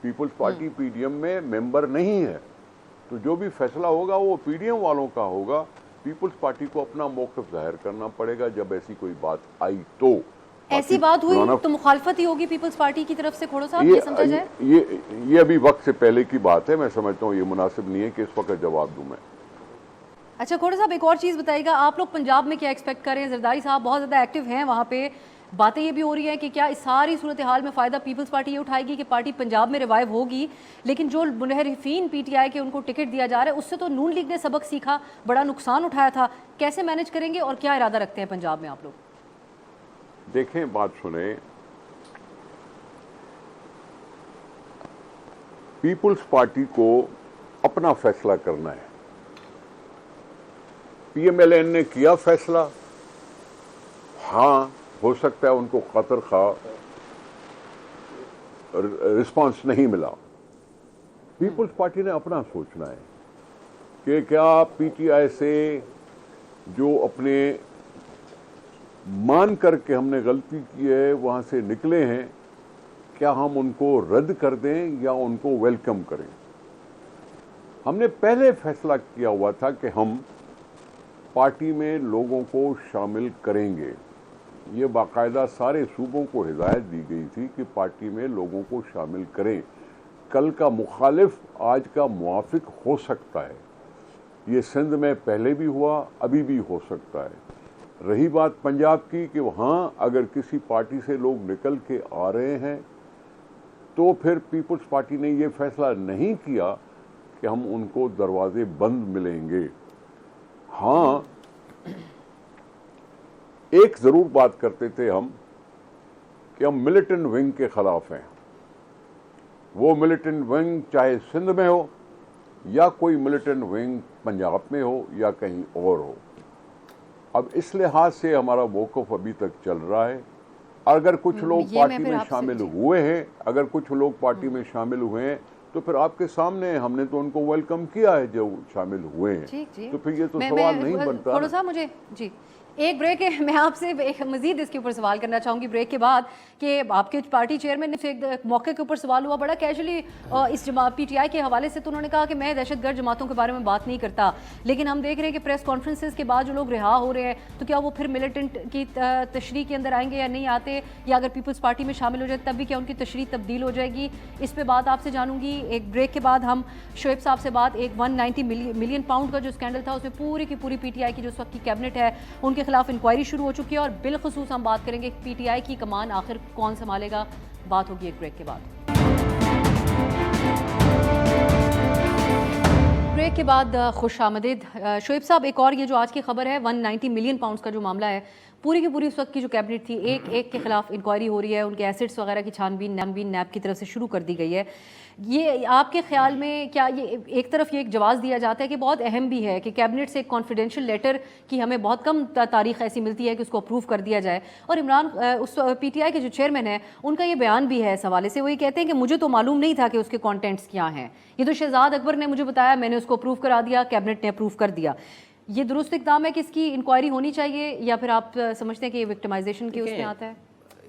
पीपल्स पार्टी पीडीएम में मेंबर नहीं है, तो जो भी फैसला होगा वो पीडीएम वालों का होगा। पीपल्स पार्टी को अपना मौक़िफ़ जाहिर करना पड़ेगा जब ऐसी कोई बात आई तो। ऐसी बात हुई तो मुखालफत ही होगी पीपल्स पार्टी की तरफ से। खोड़ो साहब, ये समझा जाए? ये अभी वक्त से पहले की बात है। मैं समझता हूँ ये मुनासिब नहीं है कि इस वक्त जवाब दूं मैं। अच्छा खोड़ो साहब, एक और चीज़ बताइएगा, आप लोग पंजाब में क्या एक्सपेक्ट कर रहे हैं? जरदारी साहब बहुत ज़्यादा एक्टिव हैं वहाँ पे, बातें ये भी हो रही हैं कि क्या इस सारी सूरत हाल में फ़ायदा पीपल्स पार्टी ये उठाएगी कि पार्टी पंजाब में रिवाइव होगी, लेकिन जो मुनहरिफीन पीटीआई के उनको टिकट दिया जा रहा है उससे तो नून लीग ने सबक सीखा, बड़ा नुकसान उठाया था। कैसे मैनेज करेंगे और क्या इरादा रखते हैं पंजाब में आप लोग? देखें, बात सुने, पीपल्स पार्टी को अपना फैसला करना है। पीएमएलएन ने किया फैसला, हाँ हो सकता है उनको खतर खा रिस्पांस नहीं मिला। पीपल्स पार्टी ने अपना सोचना है कि क्या पीटीआई से जो अपने मान करके हमने गलती की है वहां से निकले हैं, क्या हम उनको रद्द कर दें या उनको वेलकम करें। हमने पहले फैसला किया हुआ था कि हम पार्टी में लोगों को शामिल करेंगे। ये बाकायदा सारे सूबों को हिदायत दी गई थी कि पार्टी में लोगों को शामिल करें। कल का मुखालिफ आज का मुआफिक हो सकता है। ये सिंध में पहले भी हुआ, अभी भी हो सकता है। रही बात पंजाब की कि वहाँ अगर किसी पार्टी से लोग निकल के आ रहे हैं तो फिर पीपल्स पार्टी ने ये फैसला नहीं किया कि हम उनको दरवाजे बंद मिलेंगे। हाँ, एक जरूर बात करते थे हम कि हम मिलिटेंट विंग के खिलाफ हैं। वो मिलिटेंट विंग चाहे सिंध में हो या कोई मिलिटेंट विंग पंजाब में हो या कहीं और हो। अब इस लिहाज से हमारा मौक़िफ़ अभी तक चल रहा है। अगर कुछ लोग पार्टी में शामिल हुए हैं, अगर कुछ लोग पार्टी में शामिल हुए हैं तो फिर आपके सामने हमने तो उनको वेलकम किया है जो शामिल हुए हैं। तो फिर ये तो सवाल नहीं बनता। थोड़ा सा मुझे जी एक ब्रेक है, मैं आपसे एक मजीद इसके ऊपर सवाल करना चाहूँगी ब्रेक के बाद कि आपके पार्टी चेयरमैन से एक मौके के ऊपर सवाल हुआ बड़ा कैजुअली इस PTI के हवाले से, तो उन्होंने कहा कि मैं दहशतगर्द जमातों के बारे में बात नहीं करता, लेकिन हम देख रहे हैं कि प्रेस कॉन्फ्रेंसेस के बाद जो लोग रिहा हो रहे हैं तो क्या वो फिर मिलिटेंट की तशरीह के अंदर आएंगे या नहीं आते, या अगर पीपल्स पार्टी में शामिल हो जाए तब भी क्या उनकी तशरीह तब्दील हो जाएगी? इस पर बात आपसे जानूंगी। एक ब्रेक के बाद हम शोएब साहब से बात, एक 190 मिलियन पाउंड का जो स्कैंडल था उसमें पूरी की पूरी PTI की जो उस वक्त की कैबिनेट है उनके खिलाफ इंक्वायरी शुरू हो चुकी है और बिलखसूस हम बात करेंगे PTI की कमान आखिर कौन संभालेगा। बात होगी एक ब्रेक के बाद। ब्रेक के बाद खुश आमदीद शोएब साहब। एक और ये जो आज की खबर है 190 मिलियन पाउंड्स का जो मामला है, पूरी की पूरी उस वक्त की जो कैबिनेट थी एक एक के खिलाफ इंक्वायरी हो रही है, उनके एसेट्स वगैरह की छानबीन नैब की तरफ से शुरू कर दी गई है। ये आपके ख्याल में क्या ये एक तरफ ये एक जवाब दिया जाता है कि बहुत अहम भी है कि कैबिनेट से एक कॉन्फिडेंशियल लेटर की हमें बहुत कम तारीख ऐसी मिलती है कि उसको अप्रूव कर दिया जाए, और इमरान उस PTI के जो चेयरमैन है उनका ये बयान भी है इस हवाले से, वो ये कहते हैं कि मुझे तो मालूम नहीं था कि उसके कॉन्टेंट्स क्या हैं, ये तो शहजाद अकबर ने मुझे बताया, मैंने उसको अप्रूव करा दिया, कैबिनेट ने अप्रूव कर दिया। ये दुरुस्त इक़दाम है कि इसकी इंक्वायरी होनी चाहिए, या फिर आप समझते हैं कि ये विक्टिमाइजेशन के उसमें आता है?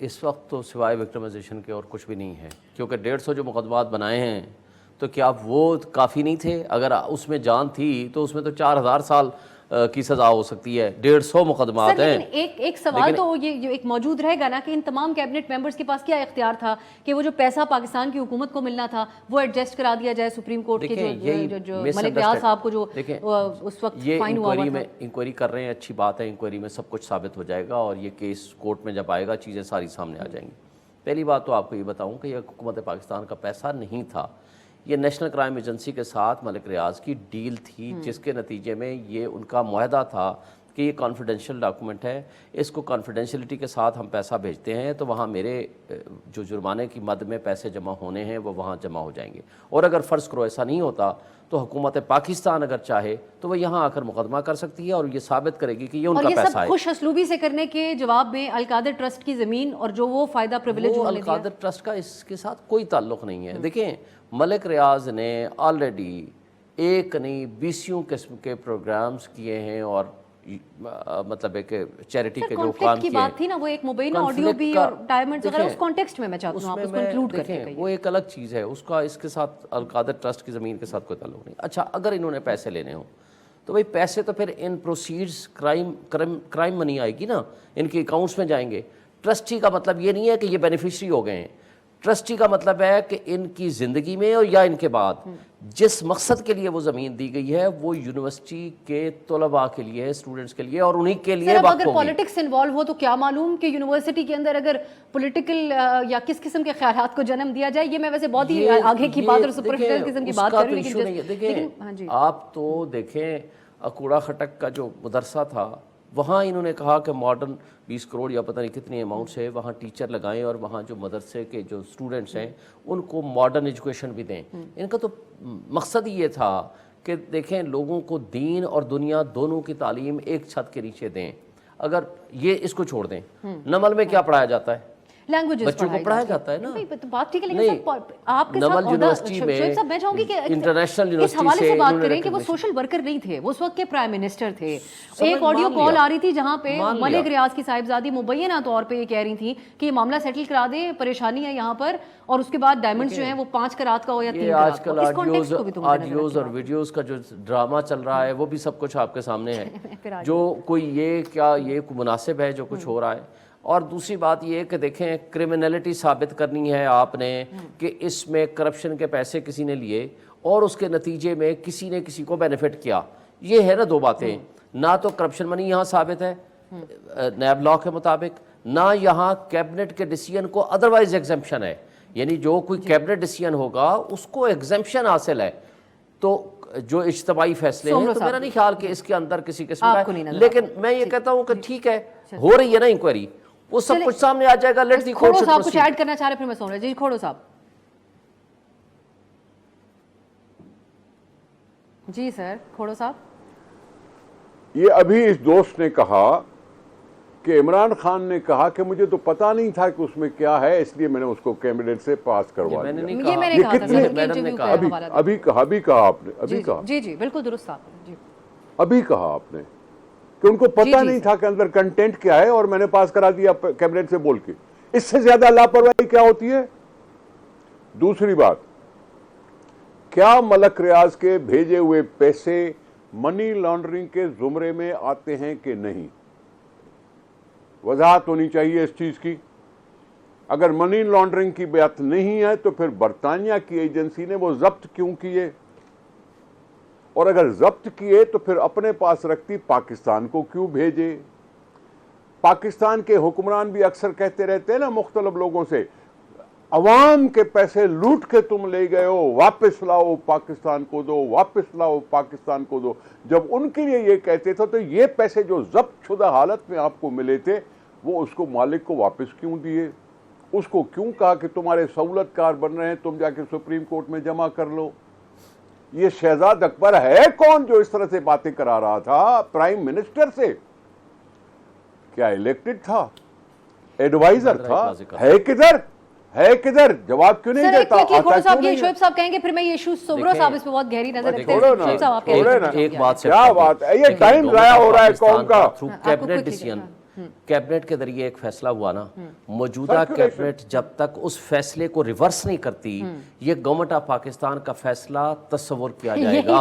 इस वक्त तो सिवाय विक्टिमाइजेशन के और कुछ भी नहीं है, क्योंकि 150 जो मुकदमात बनाए हैं तो क्या वो काफ़ी नहीं थे? अगर उसमें जान थी तो उसमें तो 4000 साल की सज़ा हो सकती है। 150 मुकदमात हैं। एक सवाल तो ये एक मौजूद रहेगा ना कि इन तमाम कैबिनेट मेंबर्स के पास क्या इख्तियार था कि वो जो पैसा पाकिस्तान की हुकूमत को मिलना था वो एडजस्ट करा दिया जाए सुप्रीम कोर्ट के जो मलिक रियाज साहब को जो उस वक्त फाइन हुआ था। इंक्वायरी कर रहे हैं, अच्छी बात है, इंक्वायरी में सब कुछ साबित हो जाएगा और ये केस कोर्ट में जब आएगा चीज़ें सारी सामने आ जाएंगी। पहली बात तो आपको ये बताऊँ कि यह हुकूमत पाकिस्तान का पैसा नहीं था, ये नेशनल क्राइम एजेंसी के साथ मलिक रियाज की डील थी, जिसके नतीजे में ये उनका मुआहदा था कि ये कॉन्फिडेंशियल डॉक्यूमेंट है, इसको कॉन्फिडेंशियलिटी के साथ हम पैसा भेजते हैं तो वहाँ मेरे जो जुर्माने की मद में पैसे जमा होने हैं वो वहाँ जमा हो जाएंगे। और अगर फ़र्ज़ करो ऐसा नहीं होता तो हुकूमत पाकिस्तान अगर चाहे तो वह यहाँ आकर मुकदमा कर सकती है और ये साबित करेगी कि ये उनका पैसा है। खुश असलूबी से करने के जवाब में अलकादर ट्रस्ट की ज़मीन और जो वो फ़ायदा प्रिविलेज अलकादर ट्रस्ट का इसके साथ कोई ताल्लुक़ नहीं है। देखें, मलिक रियाज ने ऑलरेडी एक नहीं 20 किस्म के प्रोग्राम्स किए हैं और मतलब एक चैरिटी के जो काम की बात थी ना, वो एक मोबाइल ऑडियो भी और डायमंड्स वगैरह उस कॉन्टेक्स्ट में मैं चाहता हूं आप उसको इंक्लूड करें। वो एक अलग चीज़ है, उसका इसके साथ अलकादर ट्रस्ट की ज़मीन के साथ कोई ताल्लुक नहीं। अच्छा, अगर इन्होंने पैसे लेने हो तो भाई पैसे तो फिर इन प्रोसीड्स क्राइम मनी आएगी ना, इनके अकाउंट्स में जाएंगे। ट्रस्टी का मतलब ये नहीं है कि ये बेनिफिशरी हो गए हैं, ट्रस्टी का मतलब है कि इनकी ज़िंदगी में और या इनके बाद जिस मकसद के लिए वो ज़मीन दी गई है वो यूनिवर्सिटी के तलबा के लिए, स्टूडेंट्स के लिए और उन्हीं के लिए। अगर पॉलिटिक्स इन्वॉल्व हो तो क्या मालूम कि यूनिवर्सिटी के अंदर अगर पॉलिटिकल या किस किस्म के ख्यालात को जन्म दिया जाए। ये मैं वैसे बहुत ही आगे की बात और सुपरफिशियल किस्म की बात कर रही हूं, लेकिन आप तो देखें अकूड़ा खटक का जो मदरसा था वहाँ इन्होंने कहा कि मॉडर्न 20 करोड़ या पता नहीं कितनी अमाउंट से वहाँ टीचर लगाएं और वहाँ जो मदरसे के जो स्टूडेंट्स हैं उनको मॉडर्न एजुकेशन भी दें। इनका तो मकसद ये था कि देखें लोगों को दीन और दुनिया दोनों की तालीम एक छत के नीचे दें। अगर ये इसको छोड़ दें, नमल में क्या पढ़ाया जाता है? लैंग्वेजेस बच्चों को पढ़ाया जाता है ना। तो बात ठीक है, लेकिन आपके साथ यूनिवर्सिटी में मैं चाहूंगी कि इंटरनेशनल इस यूनिवर्सिटी हवाले से बात करें कि वो सोशल वर्कर नहीं थे, वो उस वक्त के प्राइम मिनिस्टर थे। एक ऑडियो कॉल आ रही थी जहां पे मलिक रियाज की साहिबजादी मुबैना तौर पे ये कह रही थी कि ये मामला सेटल करा दे, परेशानी है यहाँ पर, और उसके बाद डायमंड्स जो हैं वो 5 करात का हो या 3 करात का। इस कॉन्टेक्स्ट को भी तुम ऑडियोज और वीडियोस का जो ड्रामा चल रहा है वो भी सब कुछ आपके सामने है। जो कोई ये मुनासिब है जो कुछ हो रहा है। और दूसरी बात ये है कि देखें, क्रिमिनलिटी साबित करनी है आपने कि इसमें करप्शन के पैसे किसी ने लिए और उसके नतीजे में किसी ने किसी को बेनिफिट किया। ये है ना दो बातें, ना तो करप्शन मनी यहाँ साबित है नैब लॉ के मुताबिक, ना यहाँ कैबिनेट के डिसीजन को अदरवाइज एग्जेम्पशन है, यानी जो कोई कैबिनेट डिसीजन होगा उसको एग्जेम्पशन हासिल है। तो जो इज्तमाही फैसले हैं, तो मेरा नहीं ख्याल कि इसके अंदर किसी किस्म का है। लेकिन मैं ये कहता हूँ कि ठीक है, हो रही है ना इंक्वायरी, वो सब कुछ सामने आ जाएगा। लेट्स दी कोर्ट खोड़ो साहब कुछ ऐड करना चाह रहे, फिर मैं सुन रहा जी। खोड़ो साहब जी। सर खोड़ो साहब, ये अभी इस दोस्त ने कहा कि इमरान खान ने कहा कि मुझे तो पता नहीं था कि उसमें क्या है, इसलिए मैंने उसको कैबिनेट से पास करवा दिया। ये मैंने कहा था सर, अभी कहा आपने, अभी कहा जी जी बिल्कुल दुरुस्त आपने जी, अभी कहा आपने कि उनको पता नहीं था कि अंदर कंटेंट क्या है और मैंने पास करा दिया कैबिनेट से बोल के। इससे ज्यादा लापरवाही क्या होती है? दूसरी बात, क्या मलक रियाज के भेजे हुए पैसे मनी लॉन्ड्रिंग के जुमरे में आते हैं कि नहीं? वजाहत होनी चाहिए इस चीज की। अगर मनी लॉन्ड्रिंग की बात नहीं है तो फिर बरतानिया की एजेंसी ने वो जब्त क्यों किए, और अगर जब्त किए तो फिर अपने पास रखती पाकिस्तान को क्यों भेजे? पाकिस्तान के हुक्मरान भी अक्सर कहते रहते हैं ना मुख्तलिफ लोगों से, अवाम के पैसे लूट के तुम ले गए हो, वापस लाओ पाकिस्तान को दो, वापस लाओ पाकिस्तान को दो। जब उनके लिए ये कहते थे तो ये पैसे जो जब्त शुदा हालत में आपको मिले थे वो उसको मालिक को वापस क्यों दिए? उसको क्यों कहा कि तुम्हारे सहूलतकार बन रहे हैं, तुम जाके सुप्रीम कोर्ट में जमा कर लो? ये शहजाद अकबर है कौन जो इस तरह से बातें करा रहा था प्राइम मिनिस्टर से? क्या इलेक्टेड था? एडवाइजर था? है किधर? है किधर? जवाब क्यों नहीं देता? खोड़ो साहब, ये शोएब साहब कहेंगे, फिर मैं ये इशू सोमरो साहब इस पे बहुत गहरी नजर रखते हैं। एक बात से क्या बात है, ये टाइम जाया हो रहा है कौम का। थ्रू कैबिनेट डिसीजन, कैबिनेट के जरिए एक फैसला हुआ ना, मौजूदा कैबिनेट जब तक उस फैसले को रिवर्स नहीं करती, ये गवर्नमेंट ऑफ पाकिस्तान का फैसला तस्वुर किया जाएगा।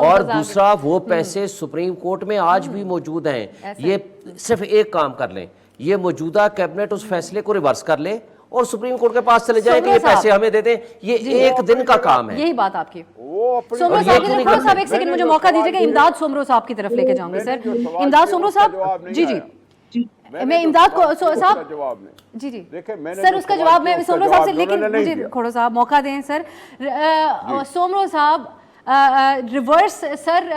और दूसरा, वो पैसे सुप्रीम कोर्ट में आज भी मौजूद हैं। ये सिर्फ एक काम कर लें, ये मौजूदा कैबिनेट उस फैसले को रिवर्स कर ले और सुप्रीम कोर्ट के पास चले जाए कि ये पैसे हमें दे दें। ये एक दिन का काम है। यही बात आपकी। सोमरो साहब एक सेकंड मुझे मौका दीजिएगा, इमदाद सोमरो साहब की तरफ लेके जाऊंगे सर। इमदाद सोमरो साहब जी जी, मैं इमदाद को साहब जी जी सर उसका जवाब मैं सोमरो साहब से, लेकिन मुझे खोड़ो साहब मौका दें सर। सोमरो साहब रिवर्स सर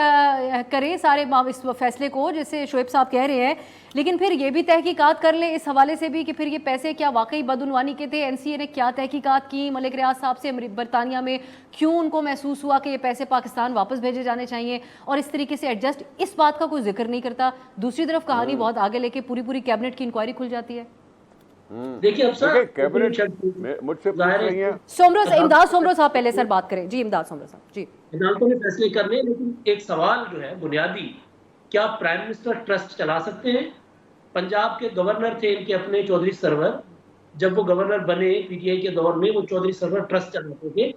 करें सारे इस फैसले को जैसे शोएब साहब कह रहे हैं, लेकिन फिर ये भी तहकीकात कर ले इस हवाले से भी कि फिर ये पैसे क्या वाकई बदउनवानी के थे? एनसीए ने क्या तहकीकात की मलिक रियाज साहब से बरतानिया में, क्यों उनको महसूस हुआ कि ये पैसे पाकिस्तान वापस भेजे जाने चाहिए और इस तरीके से एडजस्ट, इस बात का कोई जिक्र नहीं करता। दूसरी तरफ कहानी बहुत आगे लेके पूरी कैबिनेट की इंक्वायरी खुल जाती है। देखिए अब सर कैबिनेट मुझसे पूछ रही हैं सोमरो इमदाद सोमरो साहब पहले सर बात करें जी। इमदाद सोमरो साहब जी, अदालतों ने फैसले करने, लेकिन एक सवाल जो है बुनियादी, क्या प्राइम मिनिस्टर ट्रस्ट चला सकते हैं? पंजाब के गवर्नर थे इनके अपने चौधरी सरवर, जब वो गवर्नर बने पीटीआई के दौर में, वो चौधरी सरवर ट्रस्ट चलाते थे।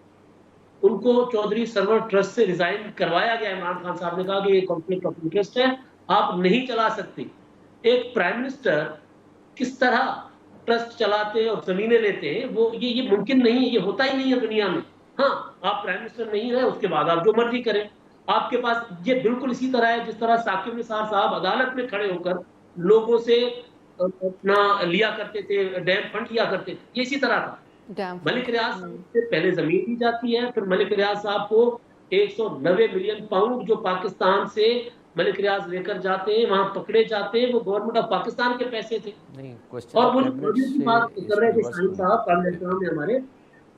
उनको चौधरी सरवर ट्रस्ट से रिजाइन करवाया गया। इमरान खान साहब ने कहा कि ये कॉन्फ्लिक्ट ऑफ इंटरेस्ट है, आप नहीं चला सकते। एक प्राइम मिनिस्टर किस तरह ट्रस्ट चलाते और जमीनें लेते हैं, वो ये मुमकिन नहीं है, ये होता ही नहीं है दुनिया में। हाँ, आप प्राइम मिनिस्टर नहीं रहे, उसके बाद आप जो मर्जी करें। आपके पास ये बिल्कुल इसी तरह है जिस तरह साकिब निसार साहब अदालत में खड़े होकर लोगों से अपना लिया करते थे, डैम फंड लिया करते थे, ये इसी तरह था। मलिक रियाज से पहले जमीन दी जाती है, फिर मलिक रियाज साहब को 190 मिलियन पाउंड जो पाकिस्तान से मलिक रियाज लेकर जाते हैं, वहां पकड़े जाते हैं, वो गवर्नमेंट ऑफ पाकिस्तान के पैसे थे। और वो ऑडियो की बात कर रहे थे साहिब साहब पार्लियामेंट में हमारे,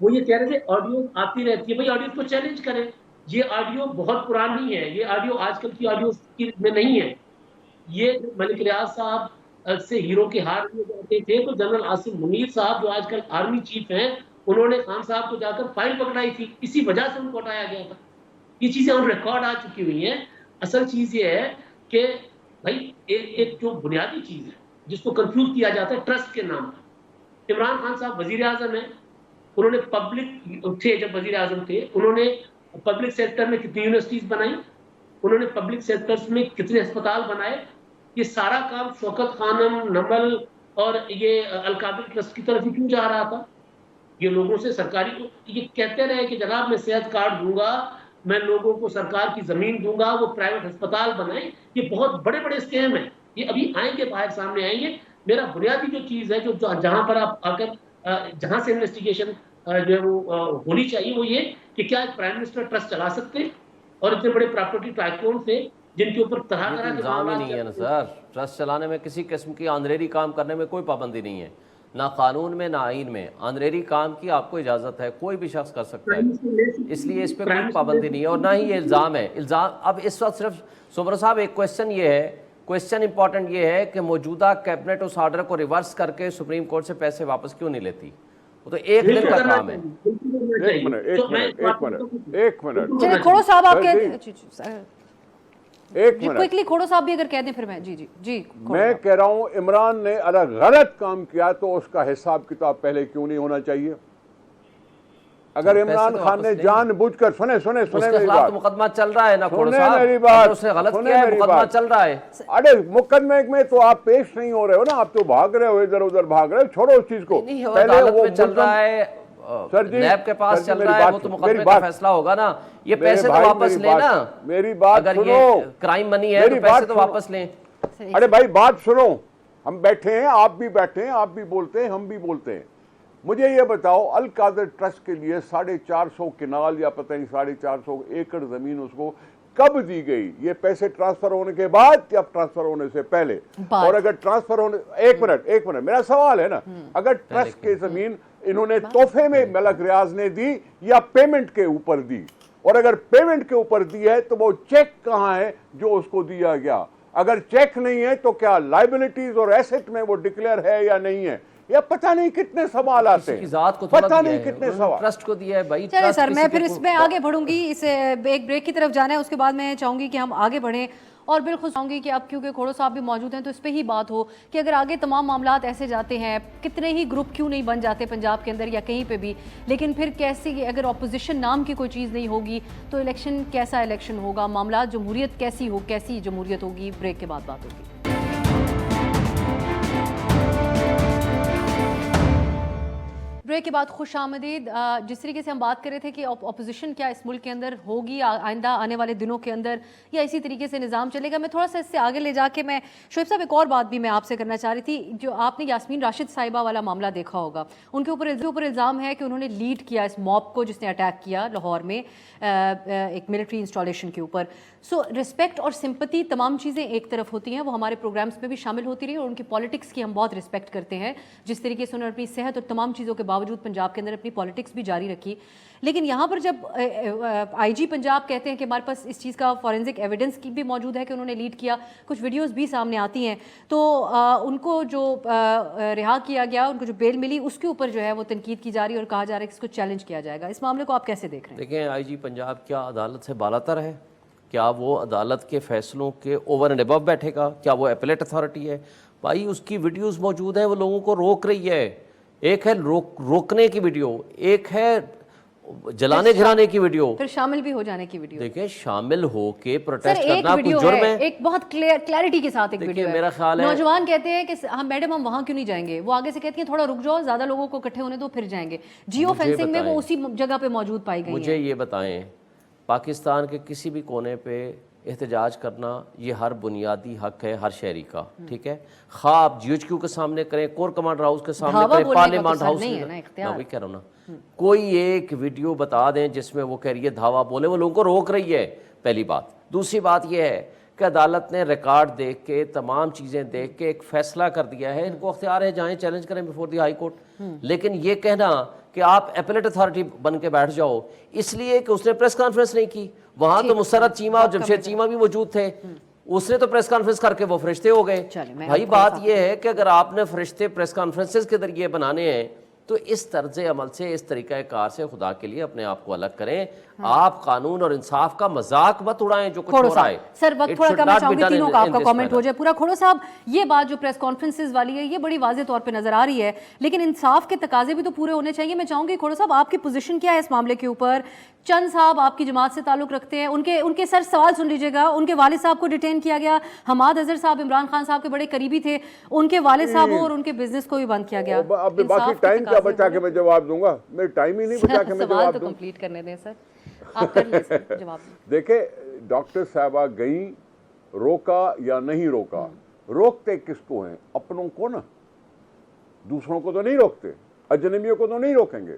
वो ये कह रहे थे ऑडियो आती रहती है, भाई ऑडियो को चैलेंज करें। ये ऑडियो बहुत पुरानी है, ये ऑडियो आजकल की ऑडियो में नहीं है। ये मलिक रियाज साहब से हीरो के हार लिए जाते थे, तो जनरल आसिम मुनीर साहब जो आजकल आर्मी चीफ हैं, उन्होंने खान साहब को जाकर फाइल पकड़ाई थी, इसी वजह से उनको हटाया गया था। ये चीजें ऑन रिकॉर्ड आ चुकी हुई हैं। असल चीज ये है कि भाई एक जो बुनियादी चीज है जिसको कंफ्यूज किया जाता है ट्रस्ट के नाम पर। इमरान खान साहब वजीर आजम है, उन्होंने पब्लिक थे, जब वजीर आजम थे उन्होंने पब्लिक सेक्टर में कितनी यूनिवर्सिटीज बनाई, उन्होंने पब्लिक सेक्टर्स में कितने अस्पताल बनाए। ये सारा काम शौकत खानम, नमल और ये अलकाबिल ट्रस्ट की तरफ ही क्यों जा रहा था? ये लोगों से सरकारी को ये कहते रहे कि जनाब मैं सेहत कार्ड दूंगा, मैं लोगों को सरकार की जमीन दूंगा, वो प्राइवेट अस्पताल बनाए। ये बहुत बड़े बड़े स्कैम है, ये अभी आएंगे, बाहर सामने आएंगे। मेरा बुनियादी जो चीज है जो जहां पर आप आकर जहां से इन्वेस्टिगेशन जो है वो होनी चाहिए, वो ये कि क्या प्राइम मिनिस्टर ट्रस्ट चला सकते हैं? और इतने बड़े प्रॉपर्टी टाइकून थे जिनके ऊपर तरह ये तो तरह के इल्ज़ाम ही मामला नहीं है ना सर। ट्रस्ट चलाने में किसी किस्म की आंधरेरी काम करने में कोई पाबंदी नहीं है, ना कानून में ना आइन में। आंधरेरी काम की आपको इजाज़त है, कोई भी शख्स कर सकता है, इसलिए इस पर कोई पाबंदी नहीं है और ना ही ये इल्ज़ाम है। इल्ज़ाम अब इस वक्त सिर्फ सुब्रा साहब एक क्वेश्चन ये है, क्वेश्चन इंपॉर्टेंट ये है कि मौजूदा कैबिनेट उस ऑर्डर को रिवर्स करके सुप्रीम कोर्ट से पैसे वापस क्यों नहीं लेती? वो तो एक दिन का काम है। एक मिनट चलिए खोड़ो साहब आप सर कह जी, जी एक मिनट क्विकली खोड़ो साहब भी अगर कह दें फिर मैं जी जी जी खोड़ो मैं साहब। कह रहा हूं इमरान ने अगर गलत काम किया तो उसका हिसाब किताब पहले क्यों नहीं होना चाहिए? अगर पैसे इमरान तो खान वापस ने लें। जानबूझकर सुने सुने सुने उसके मेरी खिलाफ बात, तो मुकदमा चल रहा है ना खोड़ो सुने साहब, मेरी बात, अगर उसने गलत सुने किया है मेरी मुकदमा बात। चल रहा है। अरे मुकदमे में तो आप पेश नहीं हो रहे हो ना, आप तो भाग रहे हो, इधर उधर भाग रहे हो, छोड़ो उस चीज को। नहीं, अदालत में चल रहा है, सर जी, नैब के पास सर जी, चल मेरी रहा है, बात वो तो सुनो, मुकदमे मेरी का बात- फैसला होगा ना। ये मेरे पैसे तो भाई, वापस मेरी लेना, मेरी बात अगर सुनो, ये क्राइम मनी है मेरी तो पैसे बात तो सुनो। वापस लें। अरे भाई बात सुनो, हम बैठे हैं, आप भी बैठे हैं, आप भी बोलते हैं, हम भी बोलते हैं। मुझे ये बताओ, अल कादर ट्रस्ट के लिए 450 किनाल या पता नहीं 450 एकड़ जमीन उसको कब दी गई? ये पैसे ट्रांसफर होने के बाद या ट्रांसफर होने से पहले? और अगर ट्रांसफर होने, एक मिनट मेरा सवाल है ना, अगर ट्रस्ट की जमीन इन्होंने तोहफे में मलक रियाज ने दी या पेमेंट के ऊपर दी, और अगर पेमेंट के ऊपर दी है तो वो चेक कहां है जो उसको दिया गया? अगर चेक नहीं है तो क्या लाइबिलिटीज और एसेट में वो डिक्लेयर है या नहीं है? या पता नहीं कितने सवाल आते किसी की हैं, जात को थोड़ा पता दिया नहीं है, कितने उन्होंने सवाल। ट्रस्ट को दिया है भाई। चलिए ट्रस्ट सर किसी मैं के फिर इसमें आगे बढ़ूंगी, इस एक ब्रेक की तरफ जाना है, उसके बाद मैं चाहूंगी कि हम आगे बढ़ें और बिल्कुल चाहूंगी कि अब क्योंकि खोड़ो साहब भी मौजूद हैं तो इस पे ही बात हो कि अगर आगे तमाम मामलात ऐसे जाते हैं, कितने ही ग्रुप क्यों नहीं बन जाते पंजाब के अंदर या कहीं पे भी, लेकिन फिर कैसी अगर ऑपोजिशन नाम की कोई चीज़ नहीं होगी तो इलेक्शन कैसा इलेक्शन होगा, मामलात जमहूरियत कैसी जमहूरियत होगी? ब्रेक के बाद बात होगी। ब्रेक के बाद खुश आमदीद। जिस तरीके से हम बात कर रहे थे कि अपोजिशन क्या इस मुल्क के अंदर होगी आइंदा आने वाले दिनों के अंदर, या इसी तरीके से निज़ाम चलेगा, मैं थोड़ा सा इससे आगे ले जाके मैं शोएब साहब एक और बात भी मैं आपसे करना चाह रही थी। जो आपने यास्मीन राशिद साहिबा वाला मामला देखा होगा, उनके ऊपर इल्ज़ाम है कि उन्होंने लीड किया इस मॉब को जिसने अटैक किया लाहौर में एक मिलिट्री इंस्टॉलेशन के ऊपर। सो रिस्पेक्ट और सिंपति तमाम चीज़ें एक तरफ होती हैं, वो हमारे प्रोग्राम्स में भी शामिल होती रही और उनकी पॉलिटिक्स की हम बहुत रिस्पेक्ट करते हैं, जिस तरीके से उन्होंने अपनी सेहत और तमाम चीज़ों के बावजूद पंजाब के अंदर अपनी पॉलिटिक्स भी जारी रखी। लेकिन यहाँ पर जब आईजी पंजाब कहते हैं कि हमारे पास इस चीज़ का फॉरेंसिक एविडेंस की भी मौजूद है कि उन्होंने लीड किया, कुछ वीडियोस भी सामने आती हैं, तो उनको जो रिहा किया गया, उनको जो बेल मिली, उसके ऊपर जो है वो तनकीद की जा रही है और कहा जा रहा है कि इसको चैलेंज किया जाएगा। इस मामले को आप कैसे देख रहे हैं? देखें, आईजी पंजाब क्या अदालत से बालातर है? क्या वो अदालत के फैसलों के ओवर एंड अबव बैठेगा? क्या वो एपेलेट अथॉरिटी है? भाई उसकी वीडियोस मौजूद हैं, वो लोगों को रोक रही है। एक है रोकने की वीडियो, एक है जलाने घिराने की वीडियो, फिर शामिल भी हो जाने की वीडियो। देखें शामिल हो के सर प्रोटेस्ट एक करना वीडियो कुछ जुर्म है, है? एक बहुत क्लैरिटी के साथ एक देखिए, वीडियो है। मेरा ख्याल है नौजवान कहते हैं कि हम मैडम हम वहां क्यों नहीं जाएंगे, वो आगे से कहती हैं थोड़ा रुक जाओ, ज्यादा लोगों को इकट्ठे होने दो फिर जाएंगे। जियो फेंसिंग में वो उसी जगह पे मौजूद पाई गई मुझे हैं। ये बताएं, पाकिस्तान के किसी भी कोने पे एहतजाज करना ये हर बुनियादी हक है हर शहरी का, ठीक है? खा आप GHQ के सामने करें, कोर कमांडर हाउस के सामने धावा करें, बोलने का तो पार्लियामेंट सर हाउस नहीं है ना, में, इख्तियार। मैं वही कह रहा हूँ ना। कोई एक वीडियो बता दें जिसमें वो कह रही है धावा बोले, वो लोगों को रोक रही है, पहली बात। दूसरी बात यह है कि अदालत ने रिकॉर्ड देख के, तमाम चीज़ें देख के एक फैसला कर दिया है, इनको अख्तियार है जाएं चैलेंज करें बिफोर दी हाई कोर्ट। लेकिन ये कहना कि आप एपेलेट अथॉरिटी बन के बैठ जाओ इसलिए कि उसने प्रेस कॉन्फ्रेंस नहीं की, वहां तो मुसरत चीमा और जमशेद चीमा भी मौजूद थे, उसने तो प्रेस कॉन्फ्रेंस करके वो फरिश्ते हो गए। भाई बात यह है कि अगर आपने फरिश्ते प्रेस कॉन्फ्रेंसेस के जरिए बनाने हैं तो इस तर्ज अमल से, इस तरीक़ा कार से खुदा के लिए अपने आप को अलग करें। आप कानून और इंसाफ का मजाक मत उड़ाएं जो कुछ हो रहा है। सर वक्त थोड़ा कम, मैं चाहूंगी तीनों का आपका कमेंट हो जाए पूरा। खोड़ो साहब, ये बात जो प्रेस कॉन्फ्रेंसेस वाली है ये बड़ी वाज़ेह तौर पे नजर आ रही है, लेकिन इंसाफ के तकाजे भी तो पूरे होने चाहिए। मैं चाहूंगी खोड़ो साहब आपकी पोजीशन क्या है इस मामले के ऊपर? चंद साहब आपकी जमात से ताल्लुक रखते हैं, उनके सर सवाल सुन लीजिएगा। उनके वालिद साहब को डिटेन किया गया, हमाद अजहर साहब इमरान खान साहब के बड़े करीबी थे, उनके वालिद साहब और उनके बिजनेस को भी बंद किया गया। अब बाकी टाइम क्या बचा के मैं जवाब दूंगा? मेरे टाइम ही नहीं बचा के मैं जवाब दूं। कंप्लीट करने दें सर, आप कर लीजिए जवाब। देखे, डॉक्टर साहबा गई, रोका या नहीं रोका? रोकते किसको हैं? अपनों को ना, दूसरों को तो नहीं रोकते, अजनबियों को तो नहीं रोकेंगे।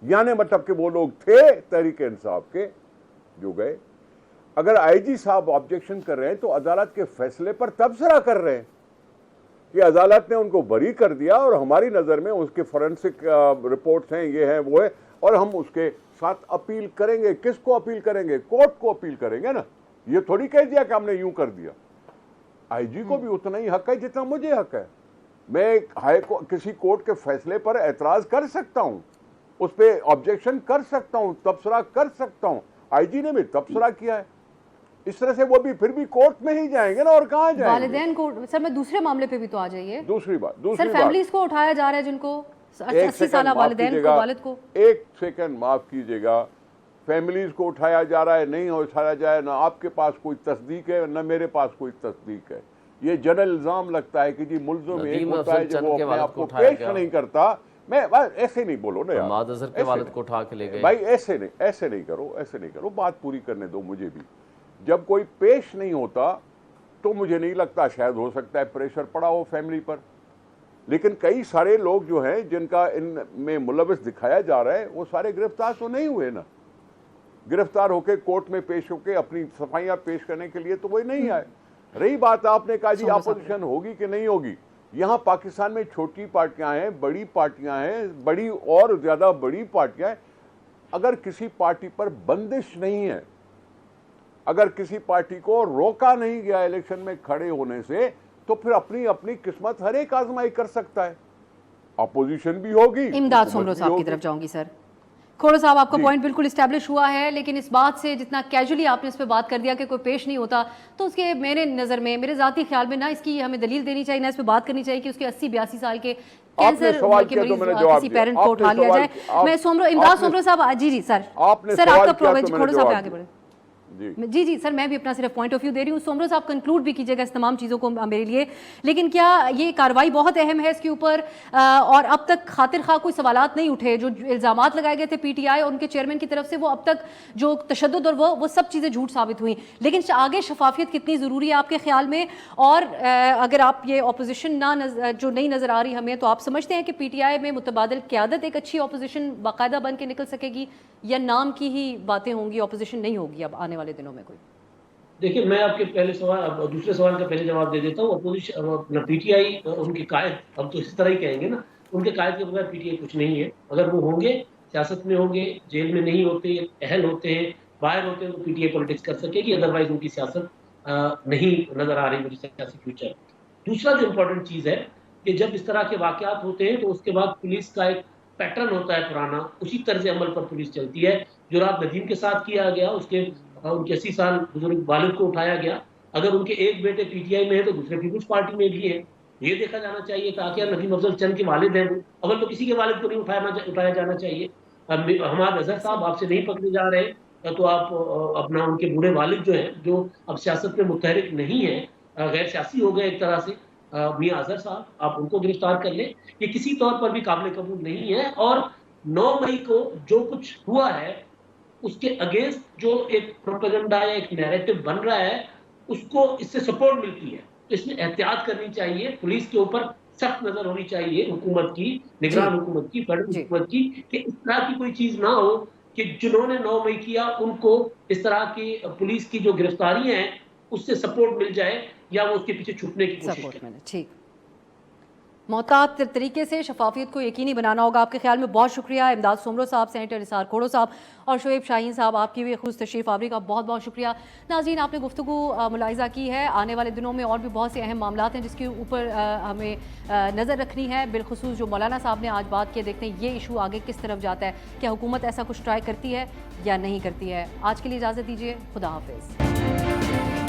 यानी मतलब कि वो लोग थे तहरीक इंसाफ के जो गए, अगर आईजी साहब ऑब्जेक्शन कर रहे हैं तो अदालत के फैसले पर तबसरा कर रहे हैं कि अदालत ने उनको बरी कर दिया और हमारी नज़र में उसके फॉरेंसिक रिपोर्ट्स हैं, ये हैं, वो है, और हम उसके साथ अपील करेंगे। किसको अपील करेंगे? कोर्ट को अपील करेंगे ना। ये थोड़ी कह दिया कि हमने यूं कर दिया। आईजी को भी उतना ही हक है जितना मुझे हक है। मैं किसी कोर्ट के फैसले पर एतराज़ कर सकता हूं, उस पर ऑब्जेक्शन कर सकता हूं, तबसरा कर सकता हूं। आईजी ने भी तबसरा किया है। इस तरह से वो भी फिर भी कोर्ट में ही जाएंगे ना, और कहाँ जाएंगे? वालिदैन को सर, मैं दूसरे मामले पे भी तो आ जाइए। दूसरी बात सर, फैमिलीज को उठाया जा रहा है जिनको 80 साल वालिदैन को, वालिद को। एक सेकंड माफ कीजिएगा, फैमिलीज को उठाया जा रहा है, नहीं उठाया जाए, ना आपके पास कोई तस्दीक है ना मेरे पास कोई तस्दीक है। ये जनरल इल्जाम लगता है कि जी मुल्ज़िम एक होता है जो वो अपने आप को पेश नहीं करता। मैं ऐसे नहीं बोलो ना यार, अज़हर के वालिद को उठा के ले गए भाई, ऐसे नहीं करो, ऐसे नहीं करो। बात पूरी करने दो मुझे भी। जब कोई पेश नहीं होता तो मुझे नहीं लगता, शायद हो सकता है प्रेशर पड़ा हो फैमिली पर, लेकिन कई सारे लोग जो हैं जिनका इनमें मुलविस दिखाया जा रहा है वो सारे गिरफ्तार तो नहीं हुए ना। गिरफ्तार होके कोर्ट में पेश होके अपनी सफाइयां पेश करने के लिए तो वही नहीं आए। रही बात, आपने कहा जी अपोजिशन होगी कि नहीं होगी। यहाँ पाकिस्तान में छोटी पार्टियां हैं, बड़ी पार्टियां हैं, बड़ी और ज्यादा बड़ी पार्टियां हैं। अगर किसी पार्टी पर बंदिश नहीं है, अगर किसी पार्टी को रोका नहीं गया इलेक्शन में खड़े होने से, तो फिर अपनी अपनी किस्मत हर एक आजमाई कर सकता है। अपोजिशन भी होगी। इमदाद सोमरो साहब की तरफ जाऊंगी। सर खोड़ो साहब, आपका पॉइंट बिल्कुल इस्टेब्लिश हुआ है, लेकिन इस बात से जितना कैजुअली आपने इस पर बात कर दिया कि कोई पेश नहीं होता, तो उसके मेरे नज़र में, मेरे ज़ाती ख्याल में ना इसकी हमें दलील देनी चाहिए, ना इस पर बात करनी चाहिए कि उसके 80-82 साल के कैंसर के मरीज किसी पेरेंट को उठा लिया जाए। मैं इमदाद सोमरो साहब, जी सर, आपका प्रोवेंज, खोड़ो साहब आगे बढ़े। जी सर, मैं भी अपना सिर्फ पॉइंट ऑफ व्यू दे रही हूँ। सोमरो साहब कंक्लूड भी कीजिएगा इस तमाम चीज़ों को मेरे लिए। लेकिन क्या ये कार्रवाई बहुत अहम है इसके ऊपर, और अब तक खातिर खा कोई सवालात नहीं उठे? जो इल्ज़ामात लगाए गए थे पीटीआई और उनके चेयरमैन की तरफ से, वो अब तक जो तशद्दुद और वो सब चीज़ें झूठ साबित हुई। लेकिन आगे शफाफियत कितनी ज़रूरी है आपके ख्याल में? और अगर आप ये अपोजिशन जो नहीं नज़र आ रही हमें, तो आप समझते हैं कि पीटीआई में मुतबादिल क़यादत एक अच्छी अपोजिशन बाकायदा बन के निकल सकेगी, या नाम की ही बातें होंगी, अपोजिशन नहीं होगी अब आने वाले दिनों में कोई? देखिए, मैं आपके पहले सवाल, अब दूसरे सवाल का पहले जवाब दे देता हूँ। अपोजिशन पीटीआई उनके कायद, अब तो इस तरह ही कहेंगे ना, उनके कायद के बगैर पीटीआई कुछ नहीं है। अगर वो होंगे, सियासत में होंगे, जेल में नहीं होते, अहल होते हैं, बाहर होते हैं, तो पीटीआई पॉलिटिक्स कर सकेगी। अदरवाइज उनकी सियासत नहीं नजर आ रही मुझे सियासी फ्यूचर। दूसरा जो इम्पोर्टेंट चीज़ है कि जब इस तरह के वाकयात होते हैं तो उसके बाद पुलिस का एक पैटर्न होता है पुराना, उसी तर्ज अमल पर पुलिस चलती है। जो रात नदीम के साथ किया गया, उनके 80 साल बुजुर्ग वालिद को उठाया गया। अगर उनके एक बेटे पीटीआई में है तो दूसरे पीपुल्स पार्टी में भी है। ये देखा जाना चाहिए था कि नदीम अफजल चंद के वालिद हैं, अव्वल तो किसी के वालिद को नहीं उठाया जाना चाहिए। हमाद अजहर साहब आपसे नहीं पकड़े जा रहे, तो आप अपना उनके बूढ़े वालिद जो हैं, जो अब सियासत में मुतहरिक नहीं है, गैर सियासी हो गए एक तरह से, मियां अजहर साहब, आप उनको गिरफ्तार कर लें। ये किसी तौर पर भी काबिल कबूल नहीं है। और 9 मई को जो कुछ हुआ है उसके अगेंस्ट जो एक प्रोपेगेंडा या एक नैरेटिव बन रहा है, उसको इससे सपोर्ट मिलती है। तो इसमें एहतियात करनी चाहिए, पुलिस के ऊपर सख्त नजर होनी चाहिए, हुकूमत की, निगरान हुकूमत की, फेडरल हुकूमत की, कि इस तरह की कोई चीज ना हो कि जिन्होंने 9 मई किया उनको इस तरह की पुलिस की जो गिरफ्तारियां हैं उससे सपोर्ट मिल जाए, या वो उसके पीछे छुपने की कोशिश करें। ठीक, मोहतात तरीके से शफाफियत को यकीनी बनाना होगा आपके ख्याल में। बहुत शुक्रिया इमदाद सोमरो साहब, सेनेटर निसार खोड़ो साहब और शोएब शाहीन साहब, आपकी भी खुद तशरीफ आवरी का बहुत बहुत शुक्रिया। नाज़रीन, आपने गुफ्तगू मुलाहिज़ा की है। आने वाले दिनों में और भी बहुत से अहम मामलात हैं जिसके ऊपर हमें नज़र रखनी है। बिलखुसूस जो मौलाना साहब ने आज बात की, देखते हैं ये इशू आगे किस तरफ जाता है। क्या हुकूमत ऐसा कुछ ट्राई करती है या नहीं करती है? आज के लिए इजाज़त दीजिए, खुदा हाफिज़।